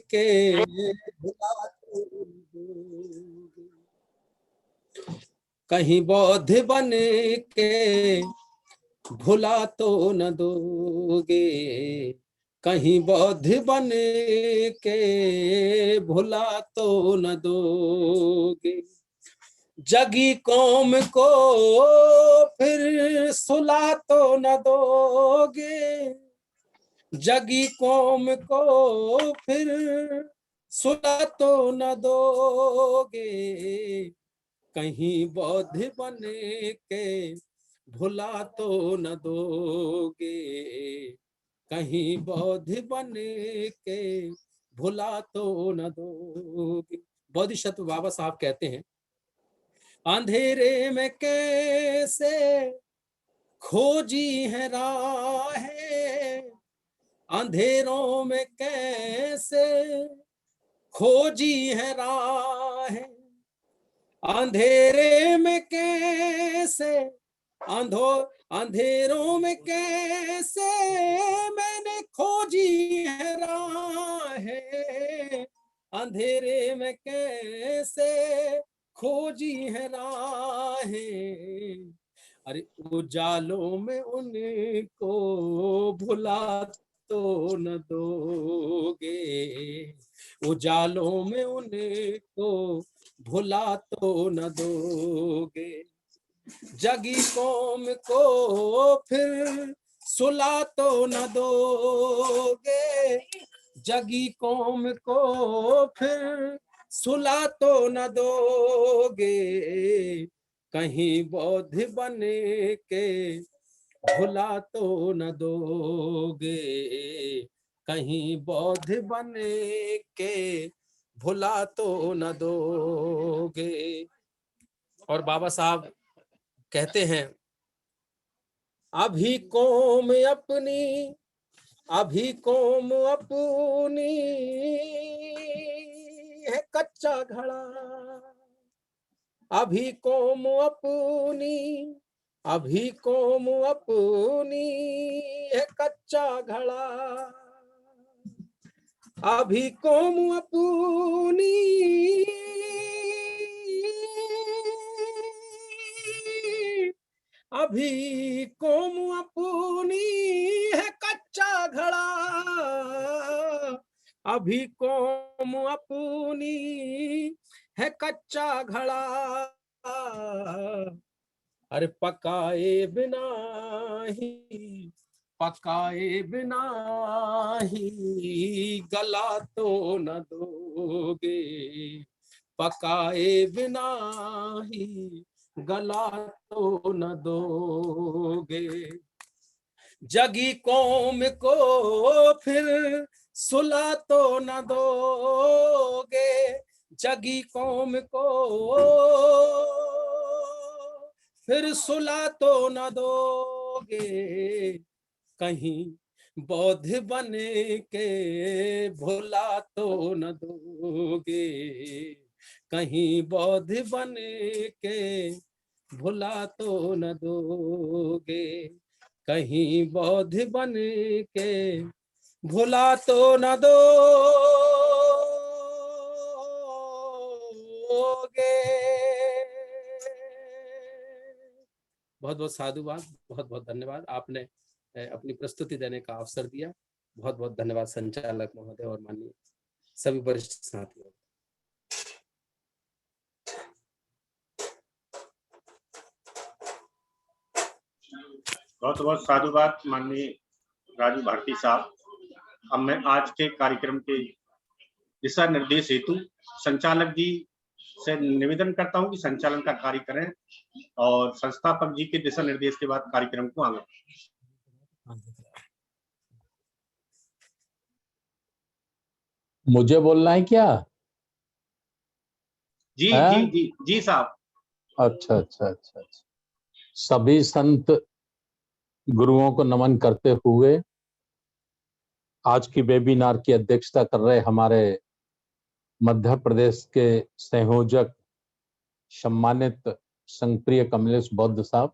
के भुला तो न दोगे, कहीं बौद्ध बन के भुला तो न दोगे, कहीं बौद्ध बन के भुला तो न दोगे, जगी कौम को फिर सुला तो न दोगे, जगी कौम को फिर सुला तो न दोगे, कहीं बौद्ध बन के भुला तो न दोगे, कहीं बौद्ध बन के भुला तो न दोगे। बोधिसत्व बाबा साहब कहते हैं, अंधेरे में कैसे खोजी है राहें, अंधेरों में कैसे खोजी है राहें, अंधेरे में कैसे अंधेरों में कैसे मैंने खोजी है राहें, अंधेरे में कैसे खोजी है राहें, अरे उजालों में उनको भुला तो न दोगे, उजालों में उनको भुला तो न दोगे, जगी कौम को फिर सुला तो न दोगे, जगी कौम को फिर सुला तो न दोगे, कहीं बौद्ध बन के भुला तो न दोगे, कहीं बौद्ध बन के भुला तो न दोगे। और बाबा साहब कहते हैं, अभी कौम अपनी, अभी कौम अपनी है कच्चा घड़ा, अभी कौम अपनी, अभी कौम अपनी है कच्चा घड़ा, अभी कौम अपनी अभी कौम अपनी है कच्चा घड़ा, अभी कौम अपनी है कच्चा घड़ा, अरे पकाए बिना ही, पकाए बिना ही गला तो न दोगे, पकाए बिना ही गला तो न दोगे, जगी कौम को फिर सुला तो न दोगे, जगी कौम को फिर सुला तो न दोगे, कहीं बौद्ध बन के भुला तो न दोगे, कहीं बौद्ध बन के भुला तो न दोगे, कहीं बौद्ध बन के भुला तो न दोगे। बहुत बहुत साधुवाद, बहुत बहुत धन्यवाद, आपने अपनी प्रस्तुति देने का अवसर दिया। बहुत बहुत धन्यवाद संचालक महोदय और माननीय सभी वरिष्ठ साथियों। बहुत बहुत साधुवाद माननीय राजू भारती साहब। अब मैं आज के कार्यक्रम के दिशा निर्देश हेतु संचालक जी से निवेदन करता हूं कि संचालन का कार्य करें और संस्थापक जी के दिशा निर्देश के बाद कार्यक्रम को आगे। मुझे बोलना है क्या? जी है? जी जी जी साहब। अच्छा अच्छा अच्छा अच्छा। सभी संत गुरुओं को नमन करते हुए आज की वेबिनार की अध्यक्षता कर रहे हमारे मध्य प्रदेश के संयोजक सम्मानित संप्रिय कमलेश बौद्ध साहब,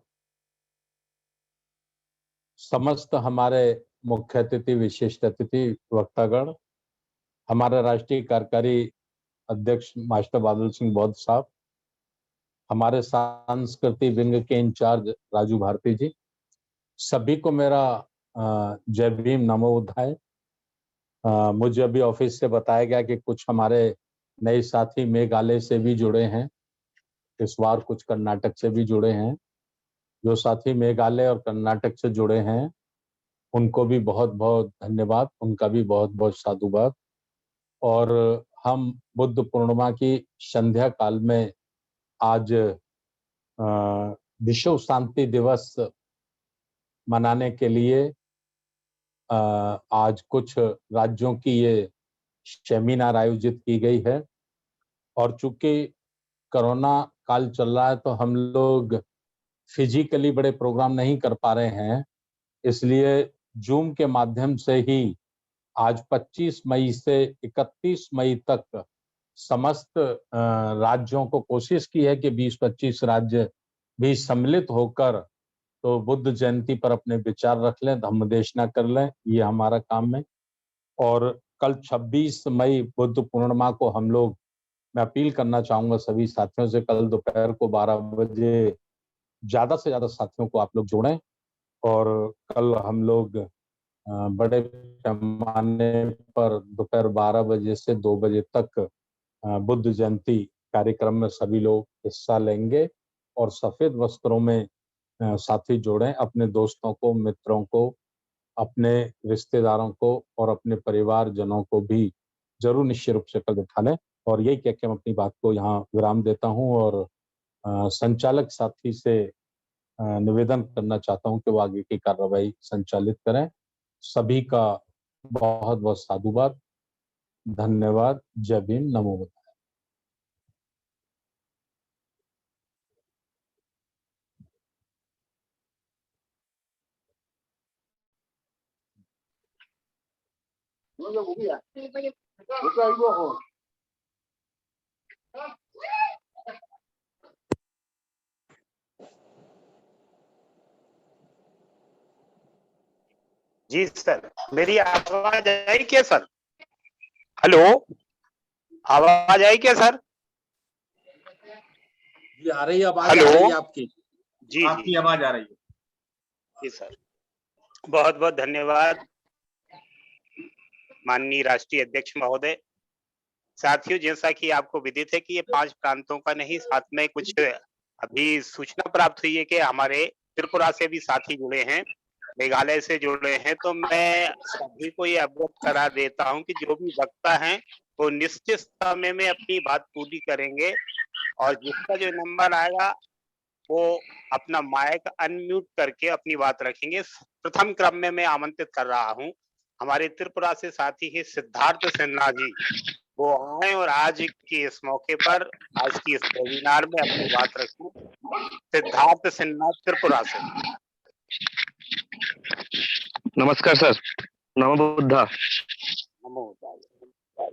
समस्त हमारे मुख्य अतिथि, विशिष्ट अतिथि, वक्तागण, हमारे राष्ट्रीय कार्यकारी अध्यक्ष मास्टर बादल सिंह बौद्ध साहब, हमारे सांस्कृतिक विंग के इंचार्ज राजू भारती जी, सभी को मेरा जय भीम, नमो बुद्धाय। मुझे अभी ऑफिस से बताया गया कि कुछ हमारे नए साथी मेघालय से भी जुड़े हैं, इस बार कुछ कर्नाटक से भी जुड़े हैं। जो साथी मेघालय और कर्नाटक से जुड़े हैं उनको भी बहुत बहुत धन्यवाद, उनका भी बहुत बहुत साधुवाद। और हम बुद्ध पूर्णिमा की संध्या काल में आज विश्व शांति दिवस मनाने के लिए आज कुछ राज्यों की ये सेमिनार आयोजित की गई है। और चूंकि कोरोना काल चल रहा है तो हम लोग फिजिकली बड़े प्रोग्राम नहीं कर पा रहे हैं, इसलिए जूम के माध्यम से ही आज 25 मई से 31 मई तक समस्त राज्यों को कोशिश की है कि 20-25 राज्य भी सम्मिलित होकर तो बुद्ध जयंती पर अपने विचार रख लें, धम्मदेशना कर लें, ये हमारा काम है। और कल 26 मई बुद्ध पूर्णिमा को हम लोग, मैं अपील करना चाहूंगा सभी साथियों से, कल दोपहर को 12 बजे ज्यादा से ज्यादा साथियों को आप लोग जोड़ें। और कल हम लोग बड़े पैमाने पर दोपहर 12 बजे से 2 बजे तक बुद्ध जयंती कार्यक्रम में सभी लोग हिस्सा लेंगे। और सफेद वस्त्रों में साथी जोड़ें, अपने दोस्तों को, मित्रों को, अपने रिश्तेदारों को और अपने परिवारजनों को भी जरूर निश्चित रूप से कल बिठा लें। और यही कह के मैं अपनी बात को यहाँ विराम देता हूँ और संचालक साथी से निवेदन करना चाहता हूँ कि वो आगे की कार्रवाई संचालित करें। सभी का बहुत बहुत साधुवाद, धन्यवाद। जय भीम, नमो बुद्धाय। जी सर, मेरी आवाज आई क्या सर? हेलो, आवाज आई क्या सर? जी आ रही है, आवाज हेलो? आ रही है आपकी। जी आपकी आवाज आ रही है। जी सर, बहुत बहुत धन्यवाद माननीय राष्ट्रीय अध्यक्ष महोदय। साथियों, जैसा कि आपको विदित है कि ये 5 प्रांतों का नहीं, साथ में कुछ अभी सूचना प्राप्त हुई है कि हमारे त्रिपुरा से भी साथी जुड़े हैं, मेघालय से जुड़े हैं। तो मैं सभी को ये अवगत करा देता हूं कि जो भी वक्ता हैं वो निश्चित समय में अपनी बात पूरी करेंगे और जिसका जो नंबर आएगा वो अपना माइक अनम्यूट करके अपनी बात रखेंगे। प्रथम क्रम में मैं आमंत्रित कर रहा हूं हमारे त्रिपुरा से साथी है सिद्धार्थ सिन्हा जी, वो आए और आज के इस मौके पर, आज की इस वेबिनार में अपनी बात रखें। सिद्धार्थ सिन्हा, त्रिपुरा से। नमस्कार सर, नमो बुद्धा। नमो बुद्धाय।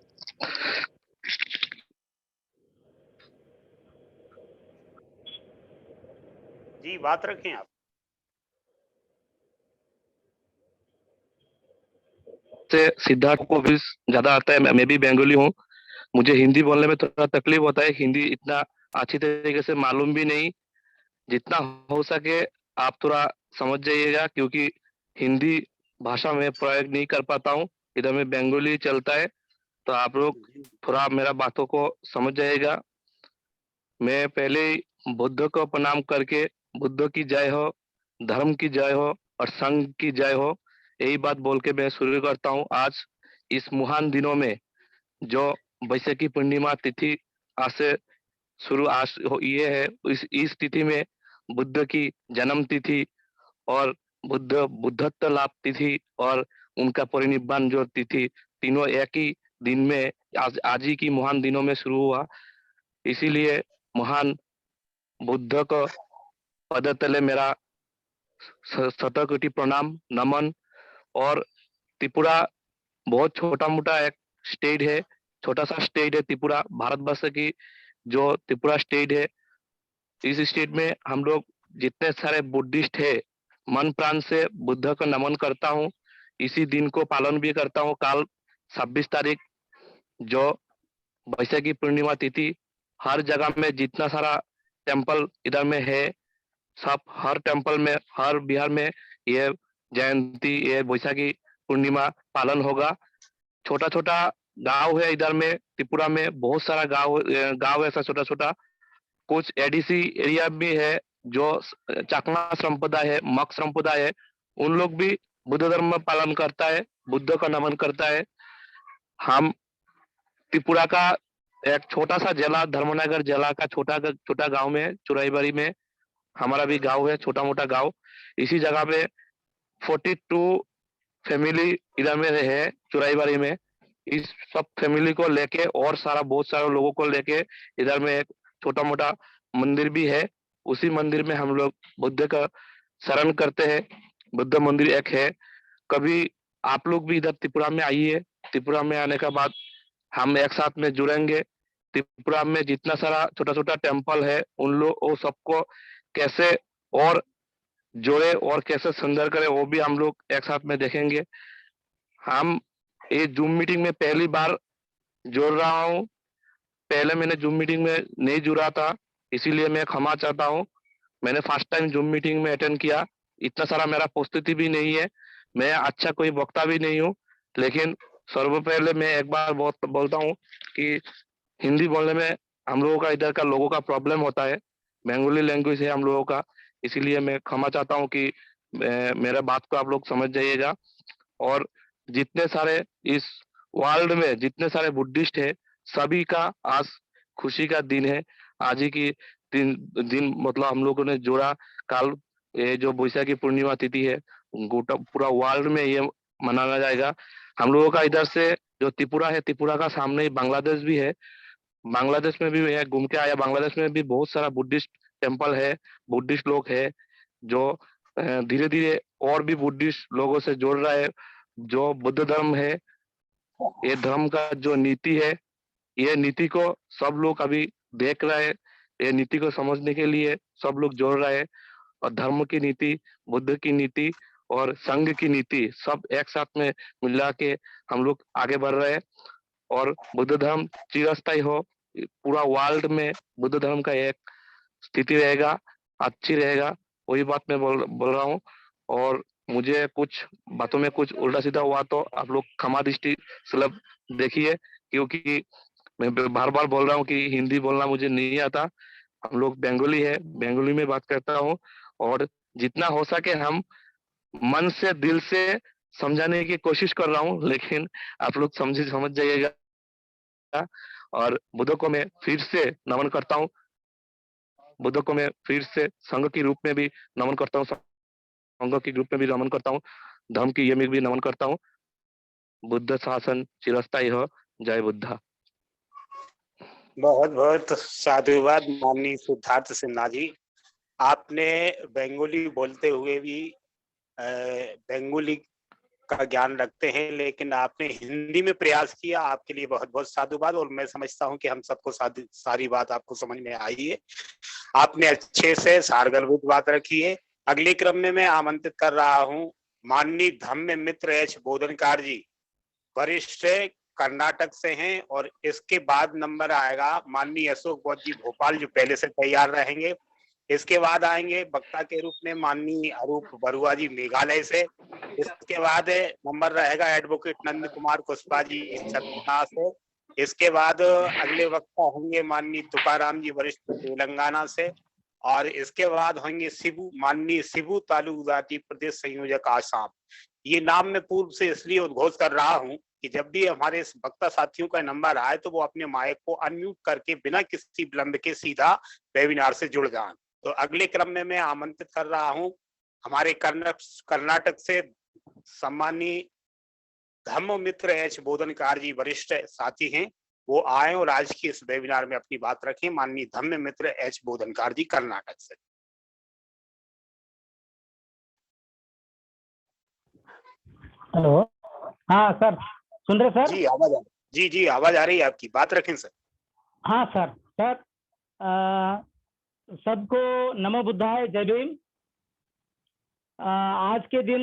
जी, बात रखें आप। से सिद्धार्थ को भी ज्यादा आता है, मैं भी बंगाली हूँ। मुझे हिंदी बोलने में थोड़ा तकलीफ होता है, हिंदी इतना अच्छी तरीके से मालूम भी नहीं। जितना हो सके आप थोड़ा समझ जाइएगा, क्योंकि हिंदी भाषा में प्रयोग नहीं कर पाता हूँ, इधर में बंगाली चलता है, तो आप लोग थोड़ा मेरा बातों को समझ जाइएगा। मैं पहले ही बुद्ध को प्रणाम करके बुद्ध की जय हो, धर्म की जय हो और संघ की जय हो, यही बात बोल के मैं शुरू करता हूँ। आज इस महान दिनों में जो वैशाखी पूर्णिमा तिथि आज से शुरू आज ये है, इस तिथि में बुद्ध की जन्म तिथि और बुद्धत्व लाभ तिथि और उनका परिनिब्बाण जो तिथि, तीनों एक ही दिन में आज ही की महान दिनों में शुरू हुआ। इसीलिए महान बुद्ध को पदतले मेरा शतकोटि प्रणाम, नमन। और त्रिपुरा बहुत छोटा मोटा एक स्टेट है, छोटा सा स्टेट है त्रिपुरा, भारतवर्ष की जो त्रिपुरा स्टेट है। इस स्टेट में हम लोग जितने सारे बुद्धिस्ट है, मन प्राण से बुद्ध को नमन करता हूँ। इसी दिन को पालन भी करता हूँ। कल 26 तारीख जो वैशाखी पूर्णिमा तिथि हर जगह में जितना सारा टेम्पल इधर में है, सब हर टेम्पल में, हर बिहार में ये जयंती, ये वैशाखी पूर्णिमा पालन होगा। छोटा छोटा गांव है इधर में, त्रिपुरा में बहुत सारा गांव ऐसा छोटा छोटा। कुछ एडीसी एरिया भी है जो चाकमा संप्रदाय है, मक संप्रदाय है, उन लोग भी बुद्ध धर्म में पालन करता है, बुद्ध का नमन करता है। हम त्रिपुरा का एक छोटा सा जिला, धर्मनगर जिला का छोटा गांव में, चुराईबाड़ी में हमारा भी गांव है, छोटा मोटा गांव। इसी जगह पे 42 फैमिली इधर में है चुराईबाड़ी में। इस सब फैमिली को लेके और बहुत सारे लोगों को लेके इधर में एक छोटा मोटा मंदिर भी है। उसी मंदिर में हम लोग बुद्ध का शरण करते हैं। बुद्ध मंदिर एक है। कभी आप लोग भी इधर त्रिपुरा में आइए। त्रिपुरा में आने के बाद हम एक साथ में जुड़ेंगे। त्रिपुरा में जितना सारा छोटा छोटा टेम्पल है, वो सबको कैसे और जोड़े और कैसे सुंदर करे, वो भी हम लोग एक साथ में देखेंगे। हम ये जूम मीटिंग में पहली बार जुड़ रहा हूँ। पहले मैंने जूम मीटिंग में नहीं जुड़ा था, इसीलिए मैं क्षमा चाहता हूँ। मैंने फर्स्ट टाइम जूम मीटिंग में अटेंड किया। इतना सारा मेरा प्रस्तुति भी नहीं है, मैं अच्छा कोई वक्ता भी नहीं हूँ। लेकिन सर्वपहले मैं एक बार बोलता हूँ कि हिंदी बोलने में हम लोगों का, इधर का लोगों का प्रॉब्लम होता है। बंगाली लैंग्वेज है हम लोगों का, इसीलिए मैं क्षमा चाहता हूँ कि मेरा बात को आप लोग समझ जाइएगा। और जितने सारे इस वर्ल्ड में जितने सारे बुद्धिस्ट है, सभी का आज खुशी का दिन है। आज ही की दिन मतलब हम लोगों ने जोड़ा। कल ये जो वैशाखी पूर्णिमा तिथि है, पूरा वर्ल्ड में ये मनाया जाएगा। हम लोगों का इधर से जो त्रिपुरा है, त्रिपुरा का सामने ही बांग्लादेश भी है। बांग्लादेश में भी मैं घूम के आया। बांग्लादेश में भी बहुत सारा बुद्धिस्ट टेम्पल है, बुद्धिस्ट लोग है जो धीरे धीरे और भी बुद्धिस्ट लोगों से जोड़ रहा है। जो बुद्ध धर्म है, ये धर्म का जो नीति है, ये नीति को सब लोग अभी देख रहे हैं। ये नीति को समझने के लिए सब लोग जोड़ रहे हैं। और धर्म की नीति, बुद्ध की नीति और संघ की नीति सब एक साथ में मिला के हम लोग आगे बढ़ रहे हैं। और बुद्ध धर्म चिरस्थायी हो, पूरा वर्ल्ड में बुद्ध धर्म का एक स्थिति रहेगा, अच्छी रहेगा। वही बात मैं बोल रहा हूँ। और मुझे कुछ बातों में कुछ उल्टा सीधा हुआ तो आप लोग क्षमा दृष्टि से देखिए, क्योंकि मैं बार बार बोल रहा हूँ कि हिंदी बोलना मुझे नहीं आता। हम लोग बंगाली है, बंगाली में बात करता हूँ। और जितना हो सके हम मन से, दिल से समझाने की कोशिश कर रहा हूँ, लेकिन आप लोग समझ जाइएगा। और बुद्ध को मैं फिर से नमन करता हूँ। बुद्ध को मैं फिर से संघ के रूप में भी नमन करता हूँ, संघ के रूप में भी नमन करता हूँ, धर्म की ये में भी नमन करता हूँ। बुद्ध शासन चिरस्थायी हो। जय बुद्धा। बहुत बहुत साधुवाद माननीय सिद्धार्थ सिन्हा जी। आपने बंगाली बोलते हुए भी बंगाली का ज्ञान रखते हैं, लेकिन आपने हिंदी में प्रयास किया। आपके लिए बहुत बहुत साधुवाद। और मैं समझता हूं कि हम सबको सारी बात आपको समझ में आई है। आपने अच्छे से सारगर्भित बात रखी है। अगले क्रम में मैं आमंत्रित कर रहा हूं माननीय धम्म मित्र एच बोधनकार जी, वरिष्ठ कर्नाटक से हैं। और इसके बाद नंबर आएगा माननीय अशोक बौद्ध जी भोपाल, जो पहले से तैयार रहेंगे। इसके बाद आएंगे वक्ता के रूप में माननीय अरूप बरुआ जी मेघालय से। इसके बाद नंबर रहेगा एडवोकेट नंद कुमार कुशवाहा जी सतना से। इसके बाद अगले वक्ता होंगे माननीय तुकाराम जी वरिष्ठ तेलंगाना से। और इसके बाद होंगे माननीय शिबू तालुक जाति प्रदेश संयोजक आसाम। ये नाम मैं पूर्व से इसलिए उद्घोष कर रहा हूं कि जब भी हमारे वक्ता साथियों का नंबर आए तो वो अपने माइक को अनम्यूट करके बिना किसी विलंब के सीधा वेबिनार से जुड़ जाएं। तो अगले क्रम में मैं आमंत्रित कर रहा हूं हमारे कर्नाटक से सम्मानीय धम्म मित्र एच बोधनकार जी, वरिष्ठ साथी हैं, वो आए और आज की इस वेबिनार में अपनी बात रखें। माननीय धम्म मित्र एच बोधनकार जी कर्नाटक से। हेलो, हाँ सर, सुन रहे सर? जी आवाज आ रही, जी आवाज आ रही है आपकी, बात रखें सर। हाँ सर। सबको नमो बुद्धाय, जय भीम। आज के दिन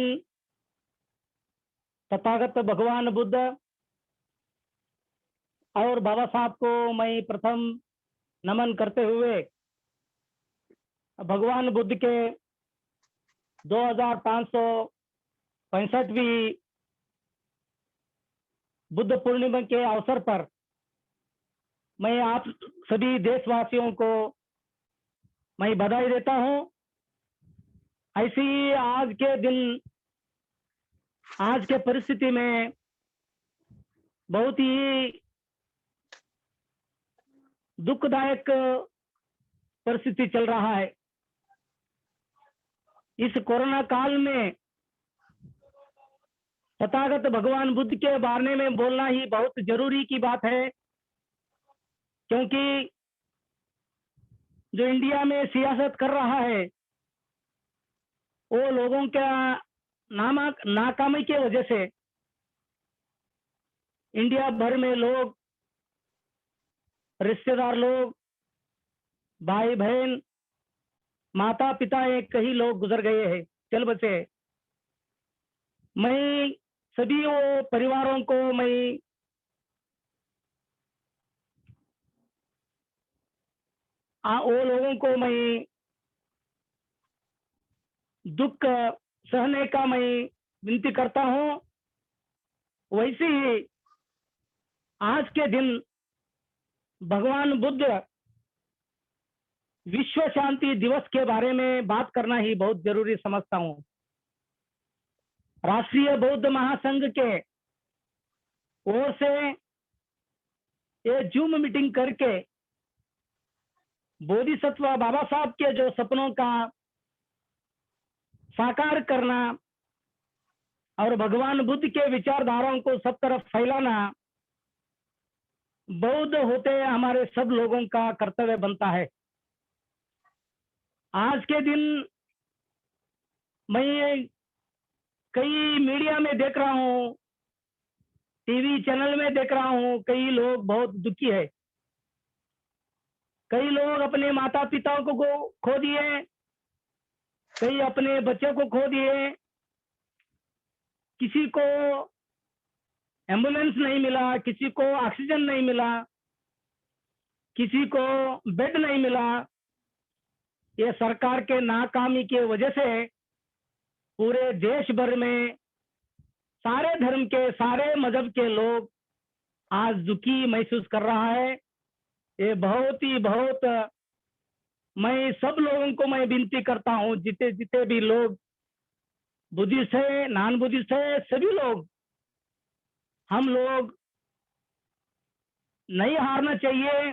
तथागत भगवान बुद्ध और बाबा साहब को मैं प्रथम नमन करते हुए भगवान बुद्ध के 2565वीं बुद्ध पूर्णिमा के अवसर पर मैं आप सभी देशवासियों को मैं बधाई देता हूं। ऐसी आज के दिन, आज के परिस्थिति में बहुत ही दुखदायक परिस्थिति चल रहा है। इस कोरोना काल में तथागत भगवान बुद्ध के बारे में बोलना ही बहुत जरूरी की बात है, क्योंकि जो इंडिया में सियासत कर रहा है वो लोगों का नाकामी की वजह से इंडिया भर में लोग, रिश्तेदार लोग, भाई बहन, माता पिता, कई लोग गुजर गए हैं, चल बसे। मैं सभी वो परिवारों को मैं वो लोगों को मैं दुख सहने का मैं विनती करता हूं। वैसे ही आज के दिन भगवान बुद्ध विश्व शांति दिवस के बारे में बात करना ही बहुत जरूरी समझता हूं। राष्ट्रीय बौद्ध महासंघ के ओर से ये जूम मीटिंग करके बोधिसत्व बाबा साहब के जो सपनों का साकार करना और भगवान बुद्ध के विचारधाराओं को सब तरफ फैलाना बौद्ध होते हमारे सब लोगों का कर्तव्य बनता है। आज के दिन मैं कई मीडिया में देख रहा हूँ, टीवी चैनल में देख रहा हूँ, कई लोग बहुत दुखी है। कई लोग अपने माता पिता को खो दिए, कई अपने बच्चों को खो दिए, किसी को एम्बुलेंस नहीं मिला, किसी को ऑक्सीजन नहीं मिला, किसी को बेड नहीं मिला। ये सरकार के नाकामी की वजह से पूरे देश भर में सारे धर्म के, सारे मजहब के लोग आज दुखी महसूस कर रहा है। ये बहुत मैं सब लोगों को मैं विनती करता हूँ, जितने भी लोग बुद्धिस्ट है, नॉन बुद्धिस्ट है, सभी लोग, हम लोग नहीं हारना चाहिए।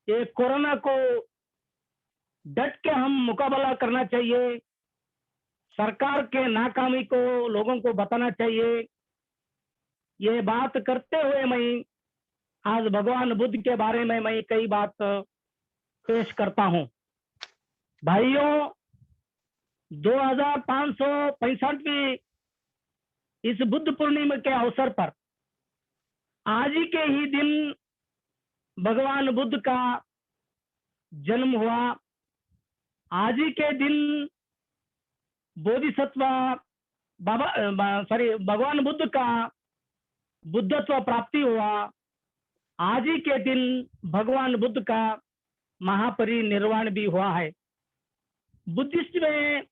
ये कोरोना को डट के हम मुकाबला करना चाहिए। सरकार के नाकामी को लोगों को बताना चाहिए। ये बात करते हुए मैं आज भगवान बुद्ध के बारे में मैं कई बात पेश करता हूं। भाइयों, 2565वीं इस बुद्ध पूर्णिमा के अवसर पर आज ही के ही दिन भगवान बुद्ध का जन्म हुआ। आज ही के दिन बोधिसत्व भगवान बुद्ध का बुद्धत्व प्राप्ति हुआ। आज ही के दिन भगवान बुद्ध का महापरिनिर्वाण भी हुआ है। बुद्धिस्ट में,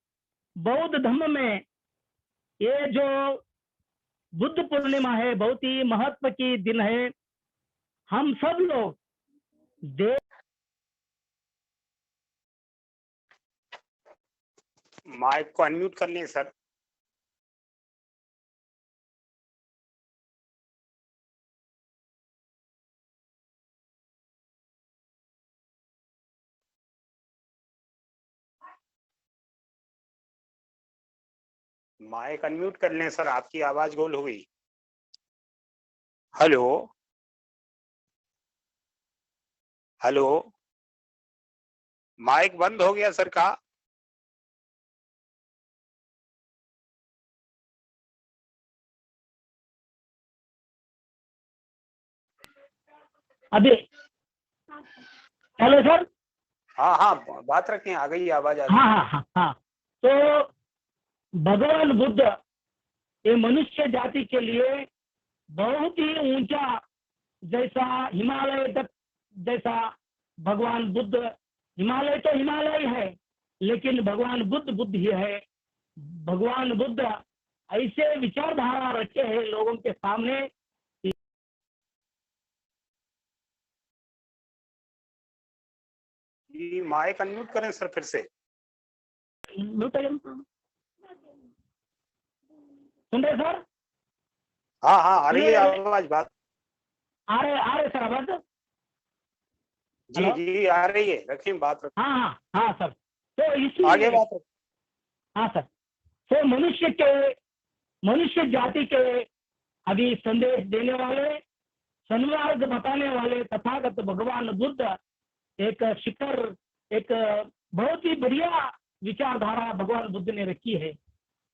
बौद्ध धर्म में ये जो बुद्ध पूर्णिमा है बहुत ही महत्व की दिन है। हम सब लोग माइक को अनम्यूट कर लें सर। माइक अनम्यूट कर लें सर, आपकी आवाज गोल हो गई। हेलो हेलो, माइक बंद हो गया सर का। अभी हेलो सर। हाँ, बात रखें, आ गई आवाज। हाँ। तो भगवान बुद्ध ये मनुष्य जाति के लिए बहुत ही ऊंचा जैसा हिमालय तक, जैसा भगवान बुद्ध, हिमालय तो हिमालय ही है, लेकिन भगवान बुद्ध बुद्ध ही है। भगवान बुद्ध ऐसे विचारधारा रखे हैं लोगों के सामने। जी माइक अनम्यूट करें सर फिर से। सुन रहे सर? हाँ हाँ आ रही है आवाज, बात आ रहे सर आवाज? जी हेलो? जी आ रही है, रखिए बात रखिए। हाँ सर। तो इसलिए आगे बात रखिए। हाँ सर, तो मनुष्य जाति के अभी संदेश देने वाले, सन्मार्ग बताने वाले तथागत भगवान बुद्ध एक शिखर, एक बहुत ही बढ़िया विचारधारा भगवान बुद्ध ने रखी है।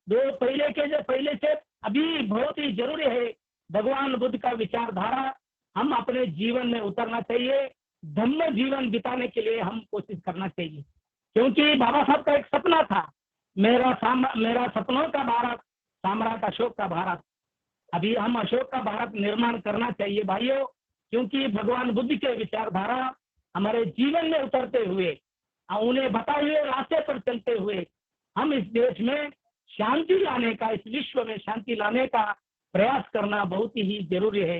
जो पहले से अभी बहुत ही जरूरी है भगवान बुद्ध का विचारधारा हम अपने जीवन में उतरना चाहिए। धम्म जीवन बिताने के लिए हम कोशिश करना चाहिए, क्योंकि बाबा साहब का एक सपना था, मेरा सपनों का भारत, सम्राट अशोक का भारत। अभी हम अशोक का भारत निर्माण करना चाहिए भाइयों, क्योंकि भगवान बुद्ध के विचारधारा हमारे जीवन में उतरते हुए, उन्हें बताए हुए रास्ते पर चलते हुए हम इस देश में शांति लाने का, इस विश्व में शांति लाने का प्रयास करना बहुत ही जरूरी है।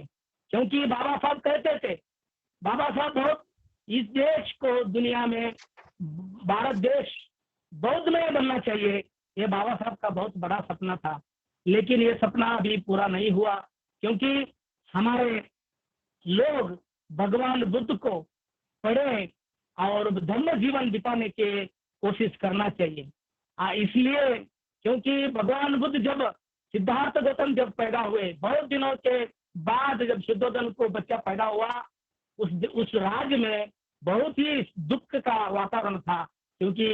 क्योंकि बाबा साहब कहते थे, बाबा साहब बहुत इस देश को दुनिया में, भारत देश बौद्धमय बनना चाहिए, ये बाबा साहब का बहुत बड़ा सपना था। लेकिन ये सपना अभी पूरा नहीं हुआ, क्योंकि हमारे लोग भगवान बुद्ध को पढ़े और धम्म जीवन बिताने के कोशिश करना चाहिए। इसलिए क्योंकि भगवान बुद्ध जब सिद्धार्थ गौतम जब पैदा हुए, बहुत दिनों के बाद जब शुद्धोधन को बच्चा पैदा हुआ, उस राज्य में बहुत ही दुख का वातावरण था, क्योंकि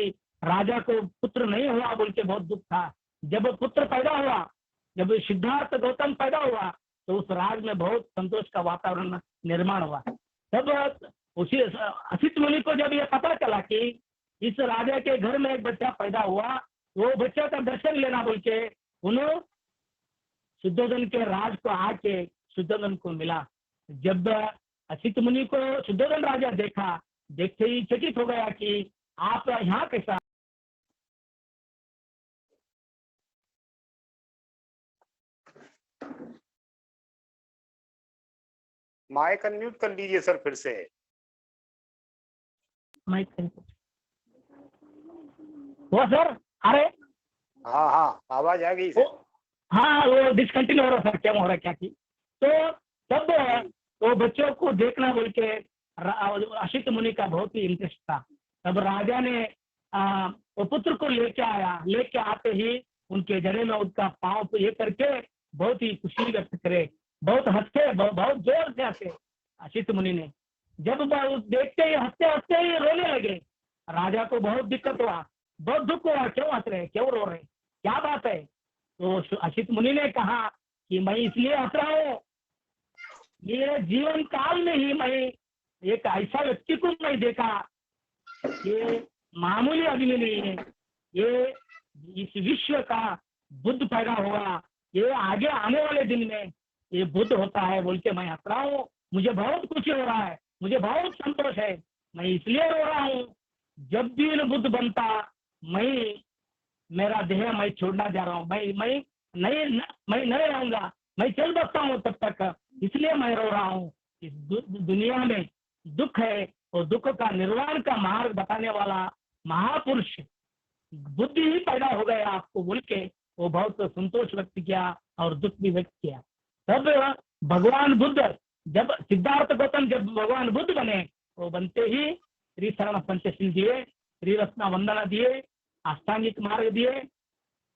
राजा को पुत्र नहीं हुआ बोल के बहुत दुख था। जब पुत्र पैदा हुआ, जब सिद्धार्थ गौतम पैदा हुआ, तो उस राज्य में बहुत संतोष का वातावरण निर्माण हुआ। तब उसी असित मुनि को जब ये पता चला कि इस राजा के घर में एक बच्चा पैदा हुआ, वो बच्चा का दर्शन लेना बोल के उन्होंने शुद्धोधन के राज को आके शुद्धोधन को मिला। जब असित मुनि को शुद्धोधन राजा देखा, देखते ही चकित हो गया कि आप यहाँ कैसा। माइक अनम्यूट कर लीजिए सर फिर से। माइक वो सर, अरे हाँ हाँ आवाज आ गई सर। हाँ वो डिसकंटिन्यू हो रहा सर, क्या हो रहा क्या की। तो तब वो बच्चों को देखना बोल के असित मुनि का बहुत ही इंटरेस्ट था। तब राजा ने वो पुत्र को लेके आया, लेके आते ही उनके जड़े में उसका पांव ये करके बहुत ही खुशी व्यक्त करे, बहुत हंसते, बहुत जोर से हंसे असित मुनि ने। जब देखते ही हंसते हंसते ही रोने लगे, राजा को बहुत दिक्कत हुआ, बहुत दुख हुआ, क्यों हंस रहे, क्यों रो रहे, क्या बात है। तो असित मुनि ने कहा कि मैं इसलिए हंस रहा हूँ, ये जीवन काल में ही मैं एक ऐसा व्यक्ति को मैं देखा, ये मामूली आदमी नहीं है, ये इस विश्व का बुद्ध पैदा होगा, ये आगे आने वाले दिन में ये बुद्ध होता है बोल के मैं हंस रहा हूँ। मुझे बहुत खुशी हो रहा है, मुझे बहुत संतोष है, मैं इसलिए रो रहा हूँ। जब भी इन बुद्ध बनता, मैं मेरा देह मैं छोड़ना जा रहा हूँ, मैं नहीं रहूंगा, मैं चल बसता हूँ तब तक, इसलिए मैं रो रहा हूँ। इस दुनिया में दुख है, और दुख का निर्वाण का मार्ग बताने वाला महापुरुष बुद्ध ही पैदा हो गया आपको बोल के वो बहुत संतोष व्यक्त किया और दुख भी व्यक्त किया। तब भगवान बुद्ध, जब सिद्धार्थ गौतम जब भगवान बुद्ध बने, वो बनते ही त्रिशरण पंचशील दिए, त्रिरत्न वंदना दिए, अष्टांगिक मार्ग दिए,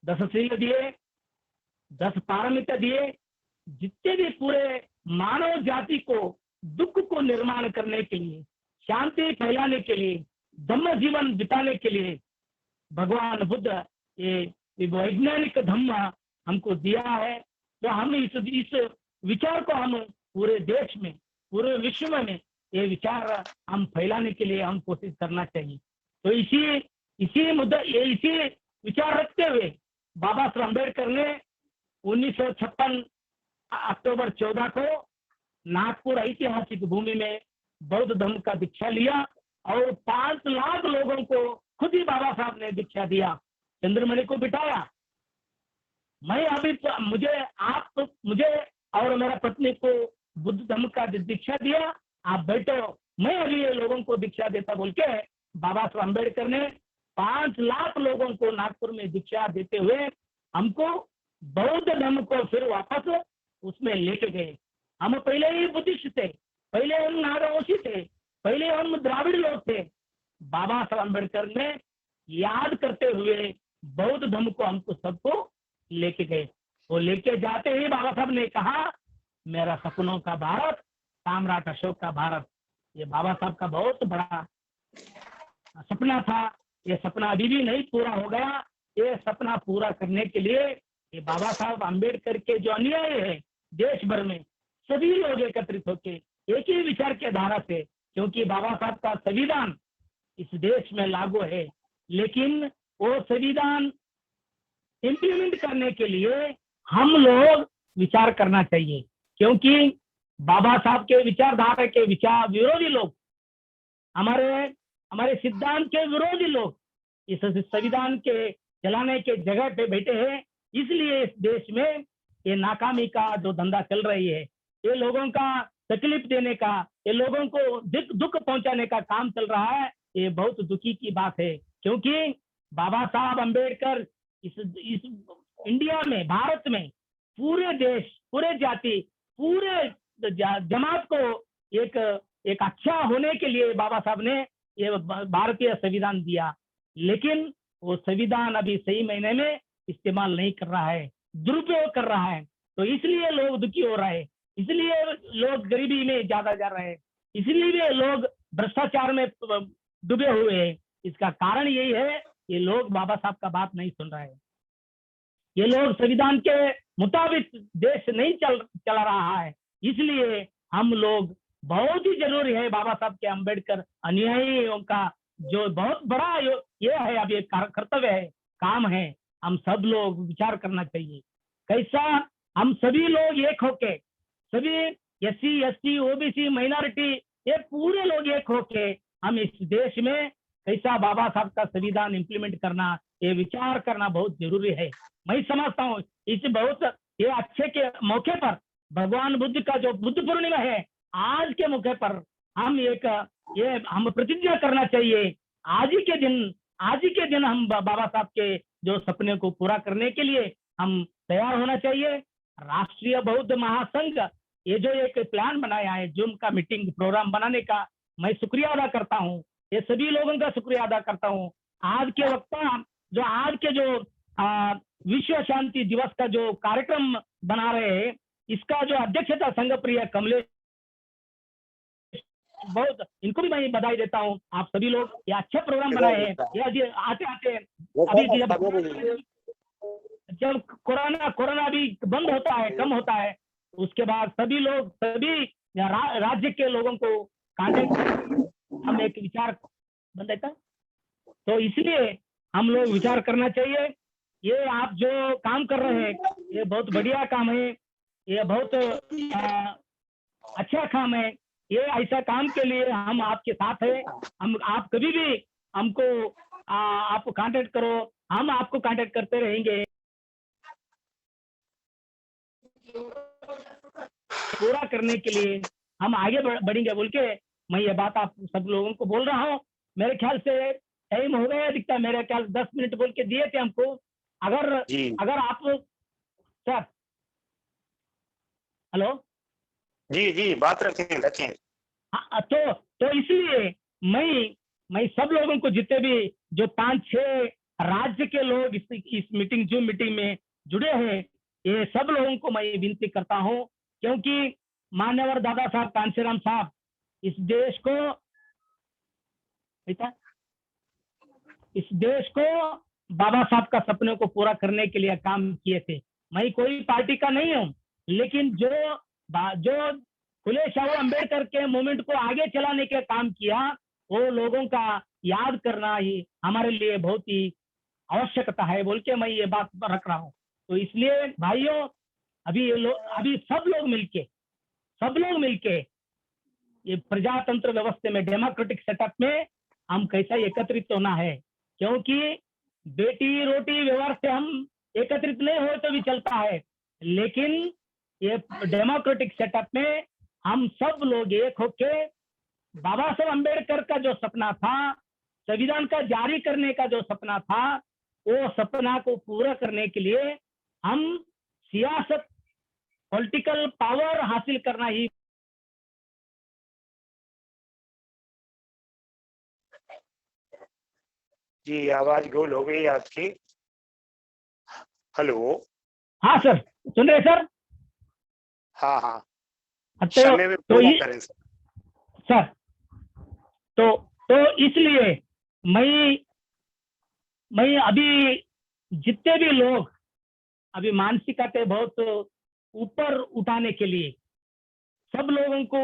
10 शील दिए, 10 पारमिता दिए, जितने भी पूरे मानव जाति को दुख को निर्माण करने के लिए, शांति फैलाने के लिए, धम्म जीवन बिताने के लिए भगवान बुद्ध ये वैज्ञानिक धम्म हमको दिया है। तो हम इस विचार को हम पूरे देश में, पूरे विश्व में ये विचार हम फैलाने के लिए हम कोशिश करना चाहिए। तो इसी मुद्दा, इसी विचार रखते हुए बाबा साहब अम्बेडकर ने 1956 अक्टूबर 14 को नागपुर ऐतिहासिक भूमि में बौद्ध धर्म का दीक्षा लिया और 5 लाख लोगों को खुद ही बाबा साहब ने दीक्षा दिया, चंद्रमणि को बिठाया। मैं अभी मुझे और मेरा पत्नी को बुद्ध धर्म का दीक्षा दिया, आप बैठो, मैं अभी ये लोगों को दीक्षा देता बोल के बाबा साहब अम्बेडकर ने 5 लाख लोगों को नागपुर में दीक्षा देते हुए हमको बौद्ध धर्म को फिर वापस उसमें लेके गए। हम पहले ही बुद्धिस्ट थे, पहले हम नागावंशी थे, पहले हम द्राविड़ लोग थे। बाबा साहब अम्बेडकर ने याद करते हुए बौद्ध धर्म को हमको सबको लेके गए। वो लेके जाते ही बाबा साहब ने कहा, मेरा सपनों का भारत, सम्राट अशोक का भारत। ये बाबा साहब का बहुत बड़ा सपना था। ये सपना अभी भी नहीं पूरा हो गया। ये सपना पूरा करने के लिए ये बाबा साहब अम्बेडकर के जो अनुयायी है देश भर में, सभी लोग एकत्रित होकर एक ही विचार के धारा से, क्योंकि बाबा साहब का संविधान इस देश में लागू है, लेकिन वो संविधान इम्प्लीमेंट करने के लिए हम लोग विचार करना चाहिए, क्योंकि बाबा साहब के विचारधारा के विचार विरोधी लोग, हमारे सिद्धांत के विरोधी लोग इस संविधान के चलाने के जगह पे बैठे हैं। इसलिए इस देश में ये नाकामी का जो धंधा चल रही है, ये लोगों का तकलीफ देने का, ये लोगों को दुख पहुंचाने का काम चल रहा है। ये बहुत दुखी की बात है, क्योंकि बाबा साहब अम्बेडकर इस इंडिया में, भारत में, पूरे देश, पूरे जाति, पूरे जमात को एक अच्छा होने के लिए बाबा साहब ने ये भारतीय संविधान दिया, लेकिन वो संविधान अभी सही महीने में इस्तेमाल नहीं कर रहा है, दुरुपयोग कर रहा है। तो इसलिए लोग दुखी हो रहे हैं, इसलिए लोग गरीबी में ज्यादा जा रहे हैं, इसलिए लोग भ्रष्टाचार में डूबे हुए हैं। इसका कारण यही है, ये लोग बाबा साहब का बात नहीं सुन रहे हैं। ये लोग संविधान के मुताबिक देश नहीं चला रहा है। इसलिए हम लोग, बहुत ही जरूरी है बाबा साहब के अम्बेडकर अनुयायियों का जो बहुत बड़ा ये है, अब ये कर्तव्य है, काम है, हम सब लोग विचार करना चाहिए कैसा हम सभी लोग एक होके, सभी SC ST OBC माइनॉरिटी, ये पूरे लोग एक होके हम इस देश में कैसा बाबा साहब का संविधान इंप्लीमेंट करना, ये विचार करना बहुत जरूरी है। मैं समझता हूँ इस बहुत ये अच्छे के मौके पर, भगवान बुद्ध का जो बुद्ध पूर्णिमा है, आज के मौके पर हम प्रतिज्ञा करना चाहिए, आज ही के दिन हम बाबा साहब के जो सपने को पूरा करने के लिए हम तैयार होना चाहिए। राष्ट्रीय बौद्ध महासंघ ये जो एक प्लान बनाया है, जूम का मीटिंग प्रोग्राम बनाने का, मैं शुक्रिया अदा करता हूँ, ये सभी लोगों का शुक्रिया अदा करता हूँ। आज के वक्ता जो आज के जो विश्व शांति दिवस का जो कार्यक्रम बना रहे हैं, इसका जो अध्यक्षता संघ प्रिय कमलेश, बहुत इनको भी मैं बधाई देता हूँ। आप सभी लोग ये अच्छे प्रोग्राम बनाए हैं। ये आते अभी जब कोरोना भी बंद होता है, कम होता है, उसके बाद सभी राज्य के लोगों को कांटेक्ट हम एक विचार बन देता, तो इसलिए हम लोग विचार करना चाहिए। ये आप जो काम कर रहे हैं ये बहुत बढ़िया काम है, ये बहुत अच्छा काम है। ये ऐसा काम के लिए हम आपके साथ हैं। आप कभी भी हमको आप कांटेक्ट करो, हम आपको कांटेक्ट करते रहेंगे। पूरा करने के लिए हम आगे बढ़ेंगे बोल के मैं ये बात आप सब लोगों को बोल रहा हूँ। मेरे ख्याल से टाइम हो गया दिखता है, मेरे ख्याल 10 मिनट बोल के दिए थे हमको। अगर आप सर, हेलो जी बात रखें। हाँ, तो इसलिए मैं सब लोगों को, जितने भी जो 5-6 राज्य के लोग इस मीटिंग, जूम मीटिंग में जुड़े हैं, ये सब लोगों को मैं विनती करता हूँ, क्योंकि मान्यवर दादा साहब कांशीराम साहब इस देश को बाबा साहब का सपने को पूरा करने के लिए काम किए थे। मैं कोई पार्टी का नहीं हूँ, लेकिन जो फुले शाहू अम्बेडकर के मूवमेंट को आगे चलाने के काम किया, वो लोगों का याद करना ही हमारे लिए बहुत ही आवश्यकता है बोल के मैं ये बात रख रहा हूँ। तो इसलिए भाइयों, अभी सब लोग सब लोग मिलके ये प्रजातंत्र व्यवस्था में, डेमोक्रेटिक सेटअप में हम कैसा एकत्रित होना है, क्योंकि बेटी रोटी व्यवहार से हम एकत्रित नहीं हो तो भी चलता है, लेकिन ये डेमोक्रेटिक सेटअप में हम सब लोग एक होके बाबा साहब अम्बेडकर का जो सपना था, संविधान का जारी करने का जो सपना था, वो सपना को पूरा करने के लिए हम सियासत, पॉलिटिकल पावर हासिल करना ही। जी, आवाज गोल हो गई आपकी। हेलो। हाँ सर, सुन रहे सर? हाँ हाँ, तो समय में पूरा करें सर। तो इसलिए मैं अभी जितने भी लोग अभी मानसिकता बहुत ऊपर उठाने के लिए सब लोगों को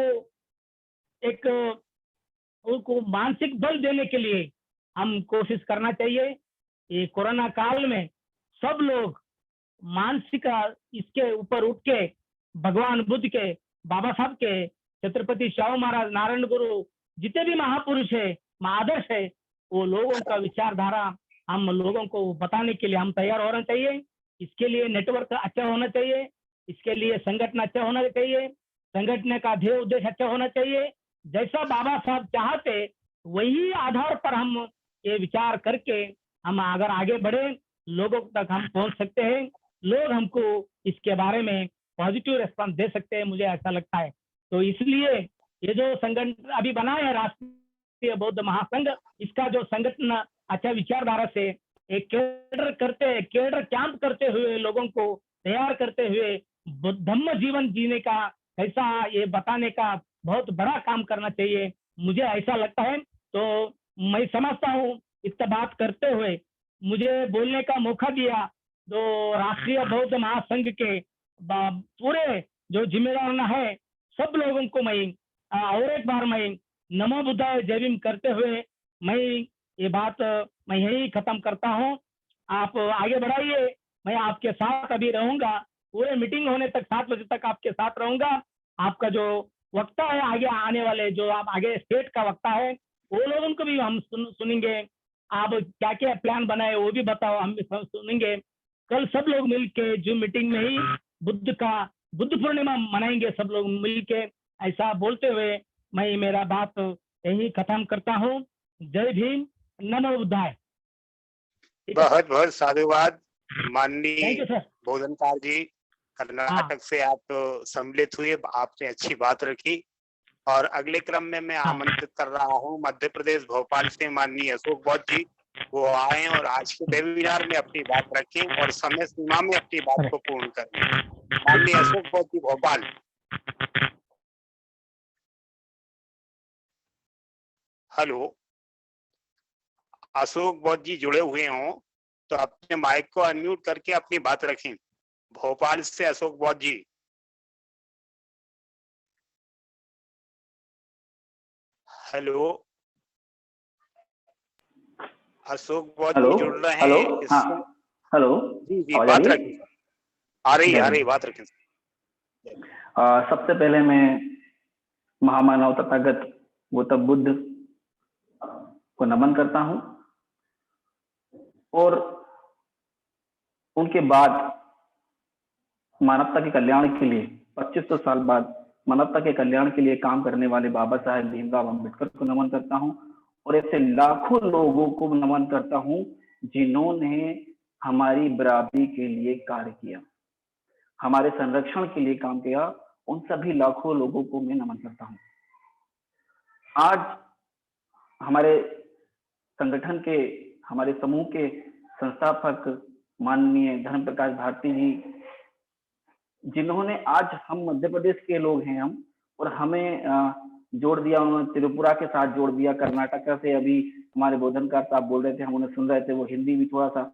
एक उनको मानसिक बल देने के लिए हम कोशिश करना चाहिए। ये कोरोना काल में सब लोग मानसिक इसके ऊपर उठ के भगवान बुद्ध के, बाबा साहब के, छत्रपति शाहू महाराज, नारायण गुरु, जितने भी महापुरुष है, आदर्श है, वो लोगों का विचारधारा हम लोगों को बताने के लिए हम तैयार होना चाहिए। इसके लिए नेटवर्क अच्छा होना चाहिए, इसके लिए संगठन अच्छा होना चाहिए, संगठन का ध्येय उद्देश्य अच्छा होना चाहिए। जैसा बाबा साहब चाहते वही आधार पर हम ये विचार करके हम अगर आगे बढ़े, लोगों तक हम पहुंच सकते हैं, लोग हमको इसके बारे में पॉजिटिव रेस्पॉन्स दे सकते हैं, मुझे ऐसा लगता है। तो इसलिए ये जो संगठन अभी बना है राष्ट्रीय बौद्ध महासंघ, इसका जो संगठन अच्छा विचारधारा से एक केडर कैंप करते हुए लोगों को तैयार करते हुए धम्म जीवन जीने का कैसा ये बताने का बहुत बड़ा काम करना चाहिए, मुझे ऐसा लगता है। तो मैं समझता हूँ इतना बात करते हुए मुझे बोलने का मौका दिया तो राष्ट्रीय बौद्ध महासंघ के पूरे जो जिम्मेदार है सब लोगों को मैं और एक बार मैं नमो बुद्धाय जय भीम करते हुए मैं ये बात मैं यही खत्म करता हूँ। आप आगे बढ़ाइए, मैं आपके साथ अभी रहूंगा, पूरे मीटिंग होने तक 7 बजे तक आपके साथ रहूंगा। आपका जो वक्ता है आगे आने वाले, जो आप आगे स्टेट का वक्ता है, वो लोगों को भी हम सुनेंगे। आप क्या क्या प्लान बनाए वो भी बताओ, हम भी सुनेंगे। कल सब लोग मिलके जो मीटिंग में ही बुद्ध पूर्णिमा मनाएंगे सब लोग मिलके। ऐसा बोलते हुए मैं मेरा बात यही खत्म करता हूँ। जय भीम, नमो बुद्धाय। बहुत बहुत साधुवाद माननीय सर। बोधनकार जी, कर्नाटक से आप सम्मिलित हुए, आपने अच्छी बात रखी। और अगले क्रम में मैं आमंत्रित कर रहा हूँ मध्य प्रदेश भोपाल से माननीय अशोक बौद्ध जी, वो आए और आज के वेबिनार में अपनी बात रखें और समय सीमा में अपनी बात को पूर्ण करें। माननीय अशोक बौद्ध जी भोपाल। हेलो, अशोक बौद्ध जी जुड़े हुए हों तो अपने माइक को अनम्यूट करके अपनी बात रखें। भोपाल से अशोक बौद्ध जी। हेलो, अशोक बौद्ध जी जुड़ रहे हैं। हेलो, जी जी, बात रखें। आ रही बात रखें। सबसे पहले मैं महामानव तथागत गौतम बुद्ध को नमन करता हूं और उनके बाद मानवता के कल्याण के लिए 2500 साल बाद मानवता के कल्याण के लिए काम करने वाले बाबा साहेब भीमराव अम्बेडकर को नमन करता हूं और ऐसे लाखों लोगों को नमन करता हूं जिन्होंने हमारी बराबरी के लिए कार्य किया, हमारे संरक्षण के लिए काम किया। उन सभी लाखों लोगों को मैं नमन करता हूं। आज हमारे संगठन के, हमारे समूह के संस्थापक माननीय धर्म प्रकाश भारती जी, जिन्होंने आज हम मध्य प्रदेश के लोग हैं हम, और हमें जोड़ दिया, उन्होंने त्रिपुरा के साथ जोड़ दिया, कर्नाटक से अभी हमारे बोधनकार साहब बोल रहे थे, हम उन्हें सुन रहे थे, वो हिंदी भी थोड़ा सा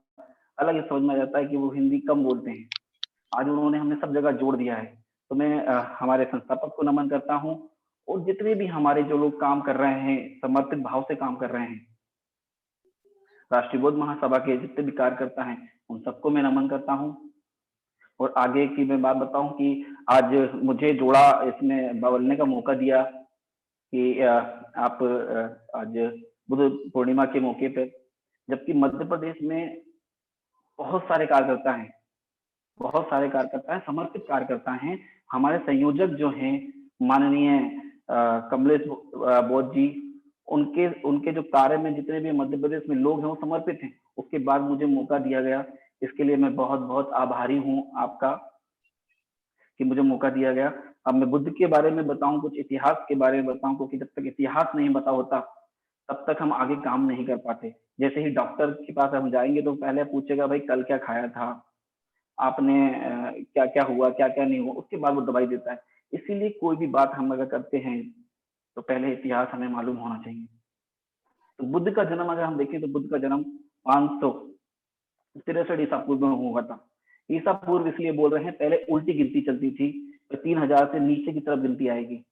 अलग ही समझ में आ जाता है कि वो हिंदी कम बोलते हैं। आज उन्होंने हमें सब जगह जोड़ दिया है, तो मैं हमारे संस्थापक को नमन करता हूँ और जितने भी हमारे जो लोग काम कर रहे हैं, समर्पित भाव से काम कर रहे हैं, राष्ट्रीय बौद्ध महासभा के जितने भी कार्यकर्ता हैं, उन सबको मैं नमन करता हूँ। और आगे की मैं बात बताऊं कि आज मुझे जोड़ा इसमें बोलने का मौका दिया कि आप आज बुद्ध पूर्णिमा के मौके पे, जबकि मध्य प्रदेश में बहुत सारे कार्यकर्ता हैं, बहुत सारे कार्यकर्ता हैं, समर्पित कार्यकर्ता हैं। हमारे संयोजक जो हैं माननीय कमलेश बोध जी, उनके जो कार्य में जितने भी मध्य प्रदेश में लोग हैं वो समर्पित हैं। उसके बाद मुझे मौका दिया गया, इसके लिए मैं बहुत बहुत आभारी हूँ आपका कि मुझे मौका दिया गया। अब मैं बुद्ध के बारे में बताऊं, कुछ इतिहास के बारे में बताऊं, क्योंकि जब तक इतिहास नहीं पता होता तब तक हम आगे काम नहीं कर पाते। जैसे ही डॉक्टर के पास हम जाएंगे तो पहले पूछेगा भाई कल क्या खाया था, आपने क्या क्या हुआ, क्या क्या नहीं हुआ, उसके बाद वो दवाई देता है। इसीलिए कोई भी बात हम अगर करते हैं तो पहले इतिहास हमें मालूम होना चाहिए। तो बुद्ध का जन्म अगर हम देखें तो बुद्ध का जन्म 563 ईसा पूर्व में हुआ था। ईसा पूर्व इसलिए बोल रहे हैं, पहले उल्टी गिनती चलती थी, तो 3000 से नीचे की तरफ गिनती आएगी।